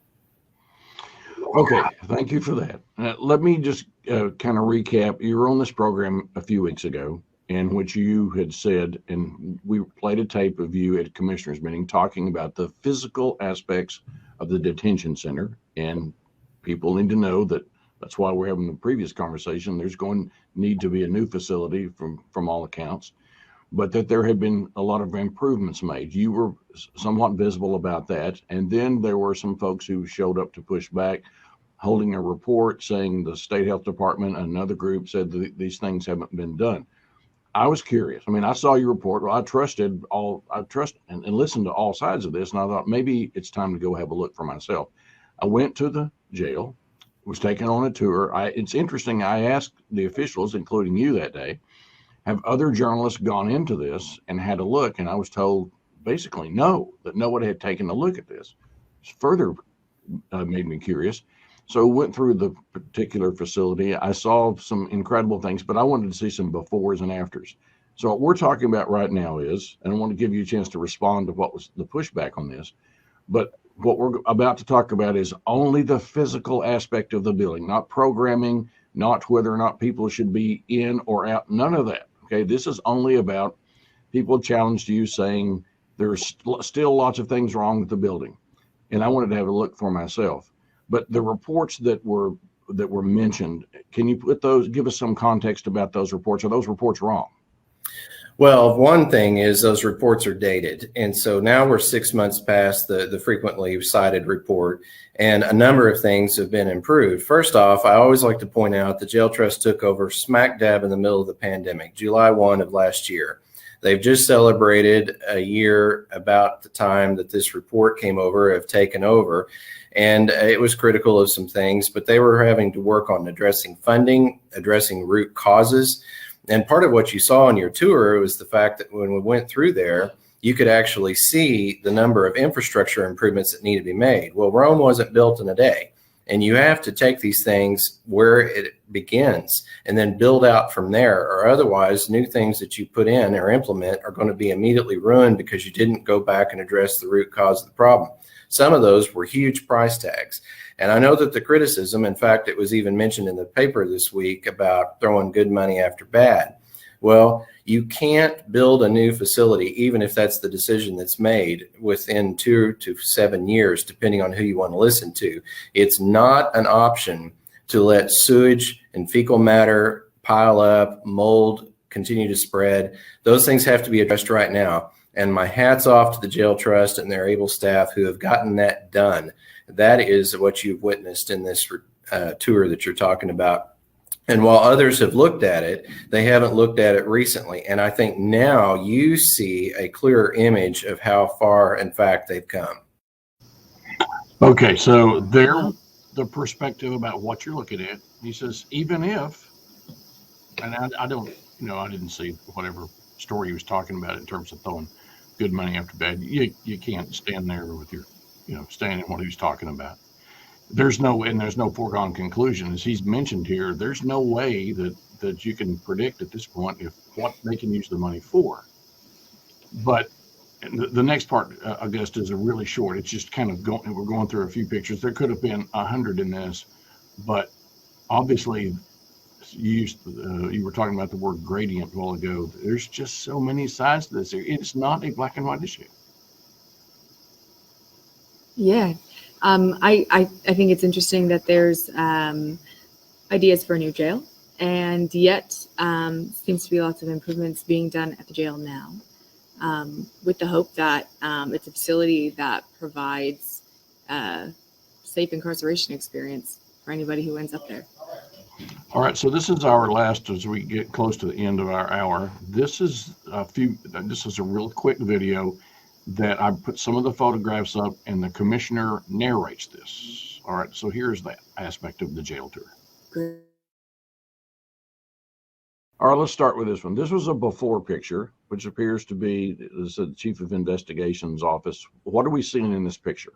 Okay, thank you for that. Let me just kind of recap. You were on this program a few weeks ago in which you had said, and we played a tape of you at a commissioners meeting talking about the physical aspects of the detention center. And people need to know that that's why we're having the previous conversation. There's going to need to be a new facility from all accounts, but that there had been a lot of improvements made. You were somewhat visible about that. And then there were some folks who showed up to push back, holding a report saying the state health department and another group said that these things haven't been done. I was curious. I mean, I saw your report. Well, I trust and listened to all sides of this. And I thought maybe it's time to go have a look for myself. I went to the jail, was taken on a tour. It's interesting. I asked the officials, including you that day, have other journalists gone into this and had a look? And I was told basically no, that no one had taken a look at this. It's further made me curious. So went through the particular facility. I saw some incredible things, but I wanted to see some befores and afters. So what we're talking about right now is, and I want to give you a chance to respond to what was the pushback on this, but what we're about to talk about is only the physical aspect of the building, not programming, not whether or not people should be in or out, none of that. Okay, this is only about people challenged you saying there's still lots of things wrong with the building. And I wanted to have a look for myself. But the reports that were mentioned, can you give us some context about those reports? Are those reports wrong? Well, one thing is those reports are dated. And so now we're 6 months past the frequently cited report, and a number of things have been improved. First off, I always like to point out the jail trust took over smack dab in the middle of the pandemic, July 1 of last year. They've just celebrated a year about the time that this report came over, have taken over. And it was critical of some things, but they were having to work on addressing funding, addressing root causes. And part of what you saw on your tour was the fact that when we went through there, you could actually see the number of infrastructure improvements that need to be made. Well, Rome wasn't built in a day. And you have to take these things where it begins and then build out from there, or otherwise new things that you put in or implement are going to be immediately ruined because you didn't go back and address the root cause of the problem. Some of those were huge price tags. And I know that the criticism, in fact, it was even mentioned in the paper this week about throwing good money after bad. Well, you can't build a new facility, even if that's the decision that's made, within 2 to 7 years, depending on who you want to listen to. It's not an option to let sewage and fecal matter pile up, mold continue to spread. Those things have to be addressed right now. And my hat's off to the jail trust and their able staff who have gotten that done. That is what you've witnessed in this tour that you're talking about. And while others have looked at it, they haven't looked at it recently. And I think now you see a clearer image of how far, in fact, they've come. Okay, so the perspective about what you're looking at, he says, even if, and I don't, I didn't see whatever story he was talking about in terms of throwing good money after bad. You can't stand there with your, standing what he was talking about. There's no foregone conclusion, as he's mentioned here. There's no way that you can predict at this point what they can use the money for. But the next part, Augusta, is really short. It's just kind of we're going through a few pictures. There could have been 100 in this, but obviously you were talking about the word gradient a while ago. There's just so many sides to this. It's not a black and white issue. Yeah. I think it's interesting that there's ideas for a new jail, and yet seems to be lots of improvements being done at the jail now, with the hope that it's a facility that provides safe incarceration experience for anybody who ends up there. All right, so this is our last, as we get close to the end of our hour. This is a real quick video that I put some of the photographs up, and the commissioner narrates this. All right, so here's that aspect of the jail tour. Great. All right, let's start with this one. This was a before picture, which appears to be the Chief of Investigation's office. What are we seeing in this picture?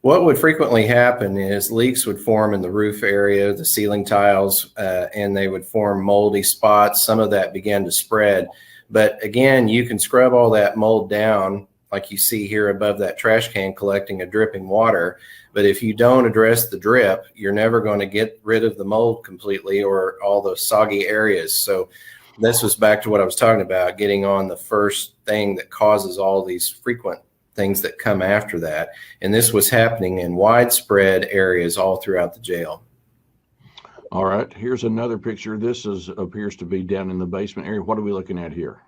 What would frequently happen is leaks would form in the roof area, the ceiling tiles, and they would form moldy spots. Some of that began to spread. But again, you can scrub all that mold down, like you see here above that trash can collecting a dripping water. But if you don't address the drip, you're never going to get rid of the mold completely or all those soggy areas. So this was back to what I was talking about, getting on the first thing that causes all these frequent things that come after that. And this was happening in widespread areas all throughout the jail. All right, here's another picture. This appears to be down in the basement area. What are we looking at here?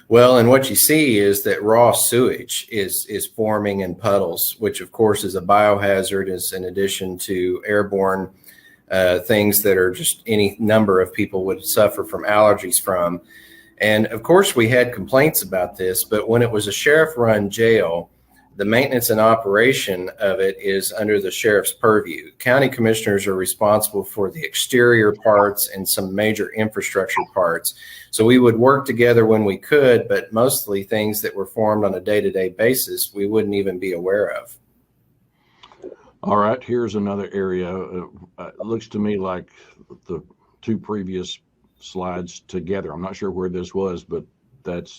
Well, and what you see is that raw sewage is forming in puddles, which of course is a biohazard, is in addition to airborne things that are just any number of people would suffer from allergies from. And of course we had complaints about this, but when it was a sheriff-run jail, the maintenance and operation of it is under the sheriff's purview. County commissioners are responsible for the exterior parts and some major infrastructure parts. So we would work together when we could, but mostly things that were formed on a day-to-day basis, we wouldn't even be aware of. All right, here's another area. It looks to me like the two previous slides together. I'm not sure where this was, but that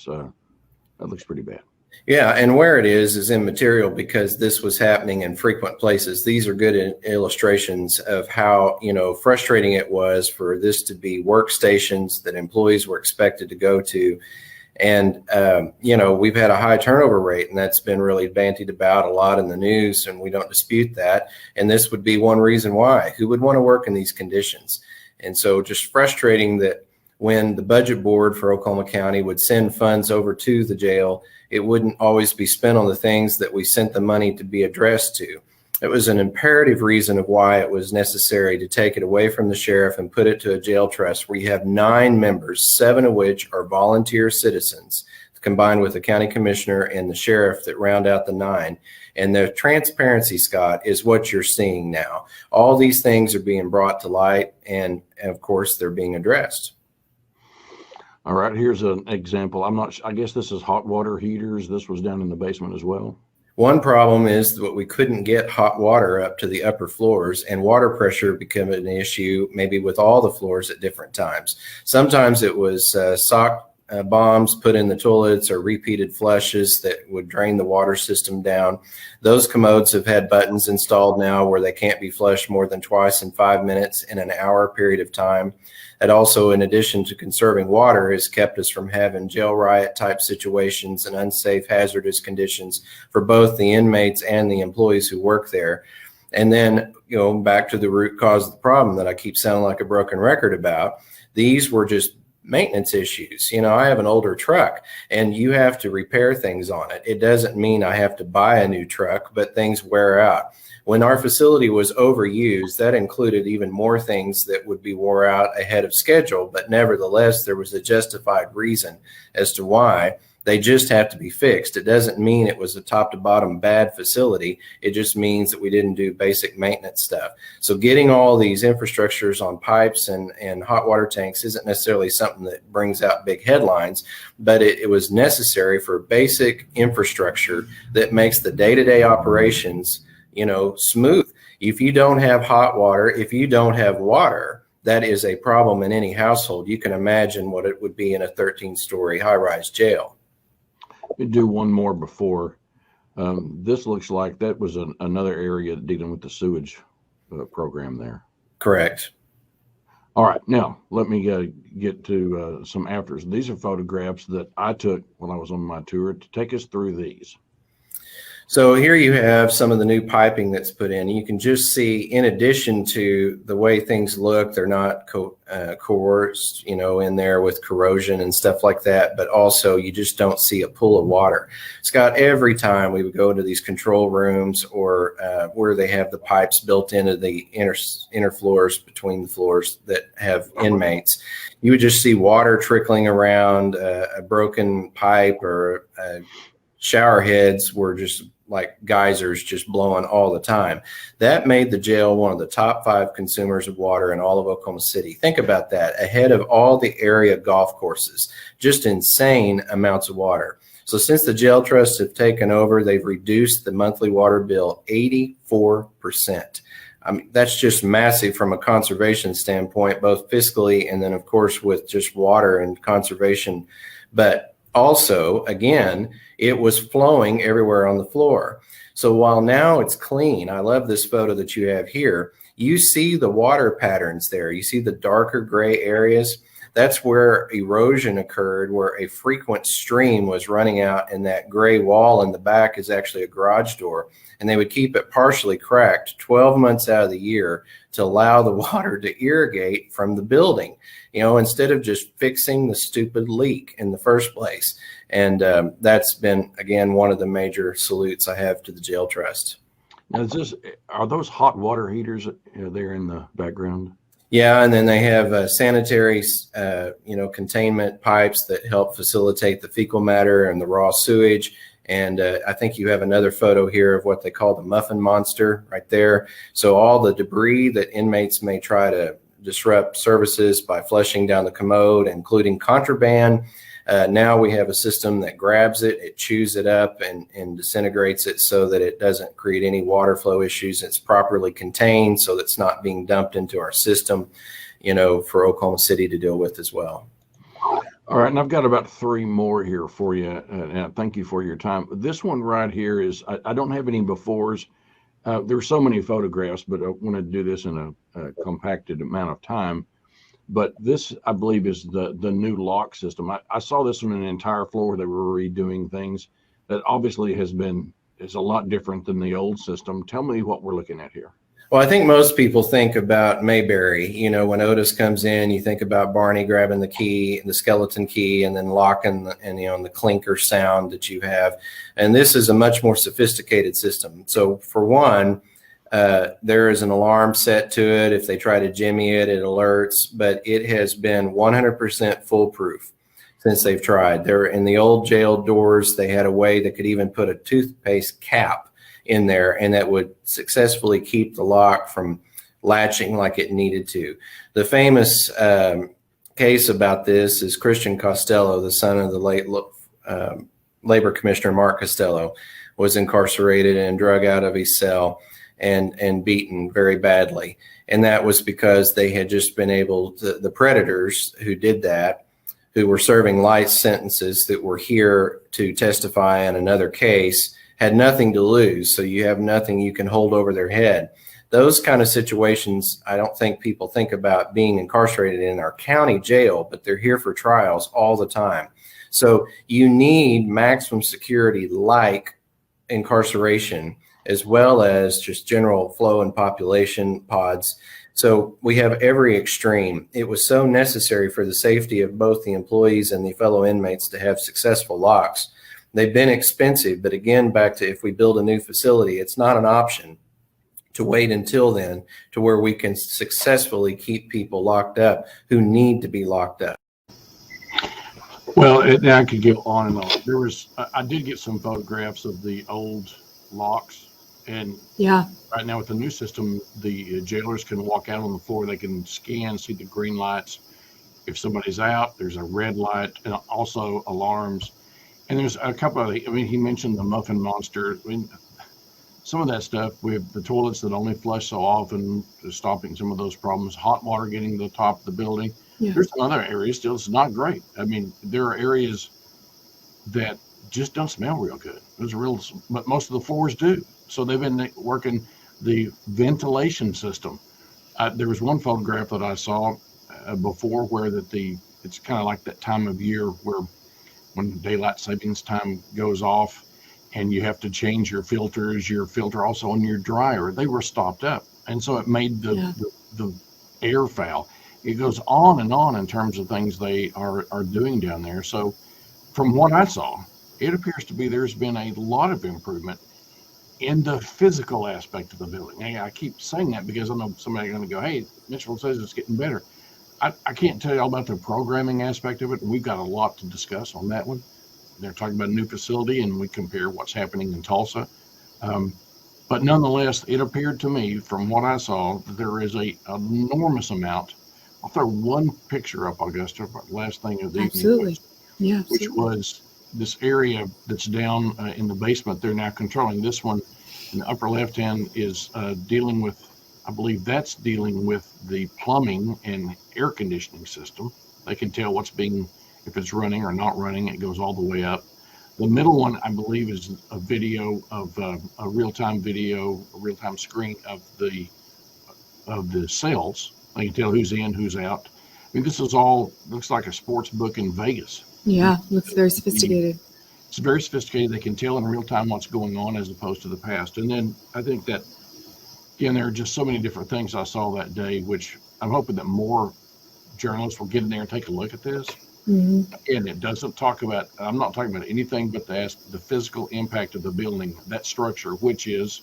looks pretty bad. Yeah, and where it is immaterial because this was happening in frequent places. These are good illustrations of how, frustrating it was for this to be workstations that employees were expected to go to. And, we've had a high turnover rate, and that's been really bandied about a lot in the news, and we don't dispute that. And this would be one reason why. Who would want to work in these conditions? And so just frustrating that when the budget board for Oklahoma County would send funds over to the jail, it wouldn't always be spent on the things that we sent the money to be addressed to. It was an imperative reason of why it was necessary to take it away from the sheriff and put it to a jail trust where you have 9 members, 7 of which are volunteer citizens, combined with the county commissioner and the sheriff that round out the 9. And the transparency, Scott, is what you're seeing now. All these things are being brought to light, and of course, they're being addressed. All right, here's an example. I guess this is hot water heaters. This was down in the basement as well. One problem is that we couldn't get hot water up to the upper floors, and water pressure became an issue maybe with all the floors at different times. Sometimes it was sock bombs put in the toilets or repeated flushes that would drain the water system down. Those commodes have had buttons installed now where they can't be flushed more than twice in 5 minutes in an hour period of time. That also, in addition to conserving water, has kept us from having jail riot type situations and unsafe, hazardous conditions for both the inmates and the employees who work there. And then, back to the root cause of the problem that I keep sounding like a broken record about. These were just maintenance issues. I have an older truck and you have to repair things on it. It doesn't mean I have to buy a new truck, but things wear out. When our facility was overused, that included even more things that would be wore out ahead of schedule, but nevertheless, there was a justified reason as to why. They just have to be fixed. It doesn't mean it was a top to bottom bad facility. It just means that we didn't do basic maintenance stuff. So getting all these infrastructures on pipes and hot water tanks isn't necessarily something that brings out big headlines, but it was necessary for basic infrastructure that makes the day-to-day operations, smooth. If you don't have hot water, if you don't have water, that is a problem in any household. You can imagine what it would be in a 13-story high-rise jail. Let me do one more before. This looks like that was another area dealing with the sewage program there. Correct. All right. Now, let me get to some afters. These are photographs that I took when I was on my tour to take us through these. So here you have some of the new piping that's put in. You can just see, in addition to the way things look, they're not coerced, in there with corrosion and stuff like that, but also you just don't see a pool of water. Scott, every time we would go into these control rooms or where they have the pipes built into the inner floors between the floors that have inmates, you would just see water trickling around, a broken pipe or shower heads were just like geysers just blowing all the time. That made the jail one of the top 5 consumers of water in all of Oklahoma City. Think about that, ahead of all the area golf courses, just insane amounts of water. So since the jail trusts have taken over, they've reduced the monthly water bill 84%. I mean, that's just massive from a conservation standpoint, both fiscally and then of course with just water and conservation. But also, again, it was flowing everywhere on the floor. So while now it's clean, I love this photo that you have here. You see the water patterns there. You see the darker gray areas. That's where erosion occurred, where a frequent stream was running out, and that gray wall in the back is actually a garage door. And they would keep it partially cracked 12 months out of the year to allow the water to irrigate from the building, instead of just fixing the stupid leak in the first place. And that's been, again, one of the major salutes I have to the jail trust. Now, are those hot water heaters there in the background? Yeah, and then they have sanitary, containment pipes that help facilitate the fecal matter and the raw sewage. And I think you have another photo here of what they call the muffin monster right there. So all the debris that inmates may try to disrupt services by flushing down the commode, including contraband. Now we have a system that grabs it, it chews it up and disintegrates it so that it doesn't create any water flow issues. It's properly contained so that's not being dumped into our system, for Oklahoma City to deal with as well. All right, and I've got about 3 more here for you, and thank you for your time. This one right here is, I don't have any befores. There's so many photographs, but I want to do this in a compacted amount of time. But this, I believe, is the new lock system. I saw this on an entire floor. They were redoing things that obviously is a lot different than the old system. Tell me what we're looking at here. Well, I think most people think about Mayberry. When Otis comes in, you think about Barney grabbing the key, the skeleton key, and then locking the clinker sound that you have. And this is a much more sophisticated system. So for one, there is an alarm set to it. If they try to jimmy it, it alerts, but it has been 100% foolproof since they've tried. They're in the old jail doors. They had a way that could even put a toothpaste cap in there, and that would successfully keep the lock from latching like it needed to. The famous case about this is Christian Costello, the son of the late Labor Commissioner Mark Costello, was incarcerated and drug out of his cell and beaten very badly. And that was because they had just been able to, the predators who did that, who were serving light sentences that were here to testify in another case had nothing to lose. So you have nothing you can hold over their head. Those kind of situations, I don't think people think about being incarcerated in our county jail, but they're here for trials all the time. So you need maximum security like incarceration, as well as just general flow and population pods. So we have every extreme. It was so necessary for the safety of both the employees and the fellow inmates to have successful locks. They've been expensive, but again, back to if we build a new facility, it's not an option to wait until then to where we can successfully keep people locked up who need to be locked up. Well, I could go on and on. I did get some photographs of the old locks, and right now with the new system, the jailers can walk out on the floor. They can scan, see the green lights. If somebody's out, there's a red light, and also alarms. And there's a couple of, he mentioned the muffin monster. Some of that stuff with the toilets that only flush so often, stopping some of those problems. Hot water getting to the top of the building. Yeah. There's some other areas still it's not great. There are areas that just don't smell real good. But most of the floors do. So they've been working the ventilation system. There was one photograph that I saw before where it's kind of like that time of year where when daylight savings time goes off and you have to change your filter also on your dryer. They were stopped up. And so it made the air foul. It goes on and on in terms of things they are doing down there. So from what I saw, it appears to be there's been a lot of improvement in the physical aspect of the building. Hey, I keep saying that because I know somebody's going to go, hey, Mitchell says it's getting better. I can't tell you all about the programming aspect of it. We've got a lot to discuss on that one. They're talking about a new facility, and we compare what's happening in Tulsa. But nonetheless, it appeared to me from what I saw that there is an enormous amount. I'll throw one picture up, Augusta, last thing of the evening. Which was this area that's down in the basement. They're now controlling. This one in the upper left hand is dealing with, I believe that's dealing with the plumbing and air conditioning system. They can tell if it's running or not running. It goes all the way up. The middle one, I believe, is a video of a real-time screen of the cells. They can tell who's in, who's out. This is all looks like a sports book in Vegas. Yeah, looks very sophisticated. It's very sophisticated. They can tell in real time what's going on as opposed to the past. And then I think that, again, there are just so many different things I saw that day, which I'm hoping that more journalists will get in there and take a look at this. Mm-hmm. And it doesn't talk about, I'm not talking about anything but the physical impact of the building, that structure, which has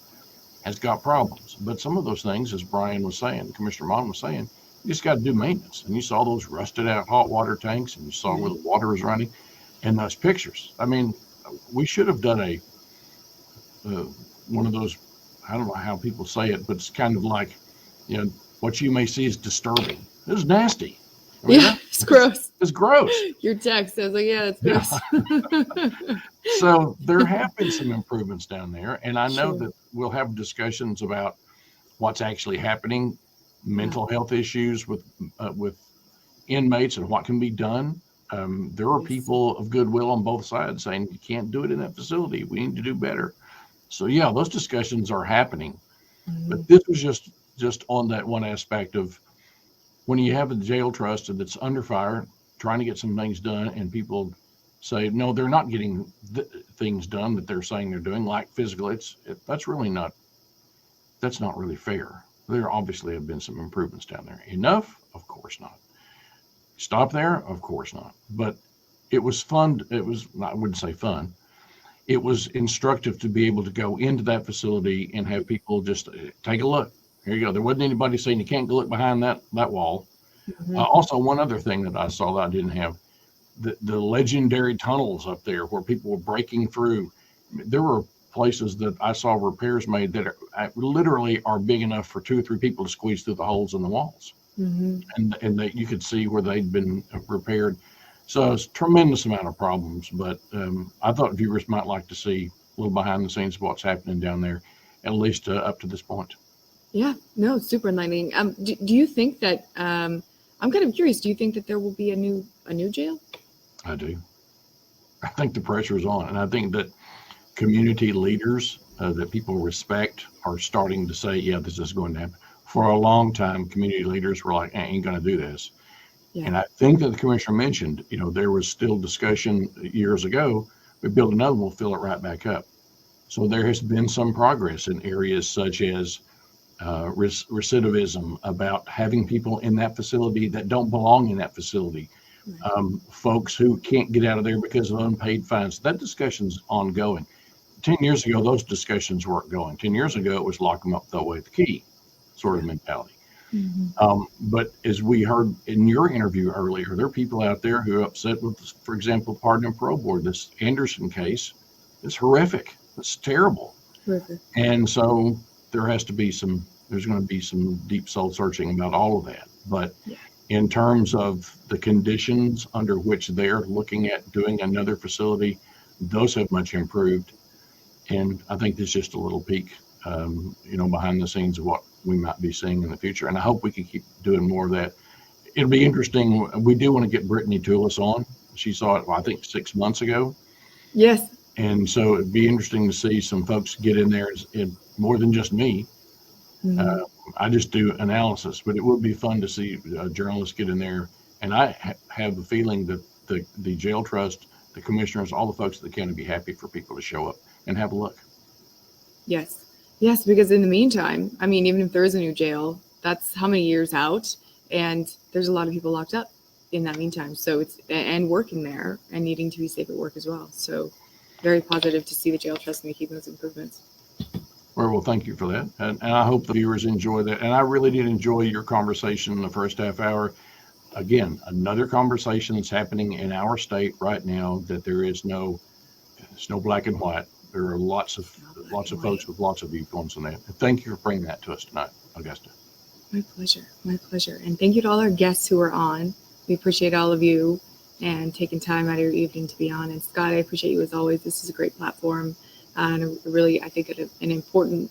got problems. But some of those things, as Brian was saying, Commissioner Mon was saying, you just got to do maintenance. And you saw those rusted out hot water tanks, and you saw where the water was running, and those pictures. We should have done one of those, I don't know how people say it, but it's kind of like, what you may see is disturbing. It was nasty. It's gross. It's gross. Your text, I was like, it's gross. So there have been some improvements down there, and I know that we'll have discussions about what's actually happening, mental health issues with inmates and what can be done. There are people of goodwill on both sides saying you can't do it in that facility. We need to do better. So those discussions are happening. Mm-hmm. But this was just on that one aspect of when you have a jail trust that's under fire, trying to get some things done, and people say, no, they're not getting things done that they're saying they're doing, like physical. That's not really fair. There obviously have been some improvements down there. Enough? Of course not. Stop there? Of course not. But it was fun. I wouldn't say fun. It was instructive to be able to go into that facility and have people just take a look. Here you go. There wasn't anybody saying you can't go look behind that wall. Mm-hmm. Also, one other thing that I saw that I didn't have, the legendary tunnels up there where people were breaking through. There were places that I saw repairs made that literally are big enough for 2 or 3 people to squeeze through the holes in the walls. Mm-hmm. And that you could see where they'd been repaired. So it's a tremendous amount of problems, but I thought viewers might like to see a little behind the scenes of what's happening down there, at least up to this point. Yeah, no, super enlightening. Do you think that, I'm kind of curious, do you think that there will be a new jail? I do. I think the pressure is on, and I think that community leaders that people respect are starting to say, yeah, this is going to happen. For a long time, community leaders were like, I ain't going to do this. Yeah. And I think that the commissioner mentioned, there was still discussion years ago, we build another one, we'll fill it right back up. So there has been some progress in areas such as recidivism, about having people in that facility that don't belong in that facility. Right. Folks who can't get out of there because of unpaid fines. That discussion's ongoing. 10 years ago, those discussions weren't going. 10 years ago, it was lock them up, throw away the key sort of mentality. Mm-hmm. But as we heard in your interview earlier, there are people out there who are upset with, for example, Pardon Parole Board. This Anderson case is horrific. It's terrible. Terrific. And so there's going to be some deep soul searching about all of that. But Yeah. in terms of the conditions under which they're looking at doing another facility, those have much improved. And I think there's just a little peek, behind the scenes of what we might be seeing in the future. And I hope we can keep doing more of that. It'll be interesting. We do want to get Brittany Toulis on. She saw it, I think, 6 months ago. Yes. And so it'd be interesting to see some folks get in there, more than just me. Mhm. I just do analysis, but it would be fun to see journalists get in there. And I have the feeling that the jail trust, the commissioners, all the folks at the county be happy for people to show up and have a look. Yes. Yes, because in the meantime, I mean, even if there is a new jail, that's how many years out, and there's a lot of people locked up in that meantime. So and working there and needing to be safe at work as well. So very positive to see the jail trust making those improvements. Well, thank you for that. And I hope the viewers enjoy that. And I really did enjoy your conversation in the first half hour. Again, another conversation that's happening in our state right now, that it's no black and white. There are lots of folks with lots of viewpoints on that. And thank you for bringing that to us tonight, Augusta. My pleasure. My pleasure. And thank you to all our guests who are on. We appreciate all of you and taking time out of your evening to be on. And Scott, I appreciate you as always. This is a great platform. And really, I think, an important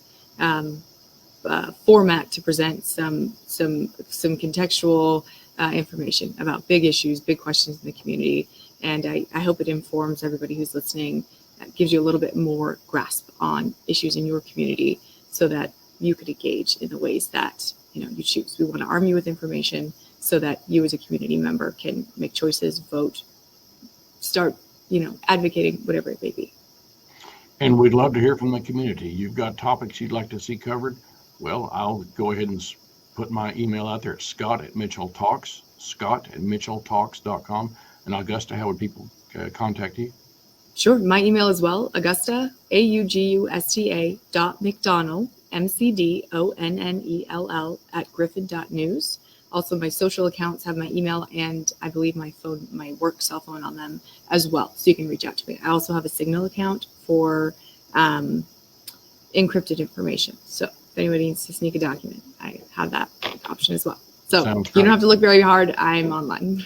format to present some contextual information about big issues, big questions in the community. And I hope it informs everybody who's listening, gives you a little bit more grasp on issues in your community so that you could engage in the ways that you choose. We want to arm you with information so that you as a community member can make choices, vote, start advocating, whatever it may be. And we'd love to hear from the community. You've got topics you'd like to see covered? Well, I'll go ahead and put my email out there at scott@mitchelltalks.com. And Augusta, how would people contact you? Sure. My email as well, Augusta, AUGUSTA.McDonnell, McDonnell @griffin.news. Also, my social accounts have my email and I believe my phone, my work cell phone on them as well. So you can reach out to me. I also have a Signal account for encrypted information. So if anybody needs to sneak a document, I have that option as well. So Sounds you don't great. have to look very hard. I'm online.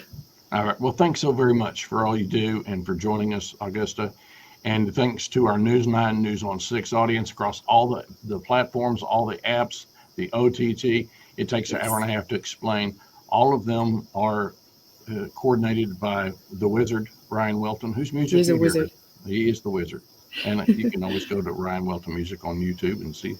All right. Well, thanks so very much for all you do and for joining us, Augusta. And thanks to our News 9, News on 6 audience across all the platforms, all the apps, the OTT. It takes an hour and a half to explain. All of them are coordinated by the wizard, Ryan Welton, whose music He's a you hear. wizard. He is the wizard. And you can always go to Ryan Welton Music on YouTube and see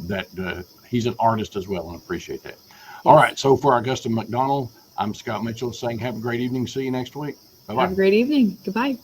that he's an artist as well, and appreciate that. All right. So for Augusta McDonnell, I'm Scott Mitchell saying have a great evening. See you next week. Bye-bye. Have a great evening. Goodbye.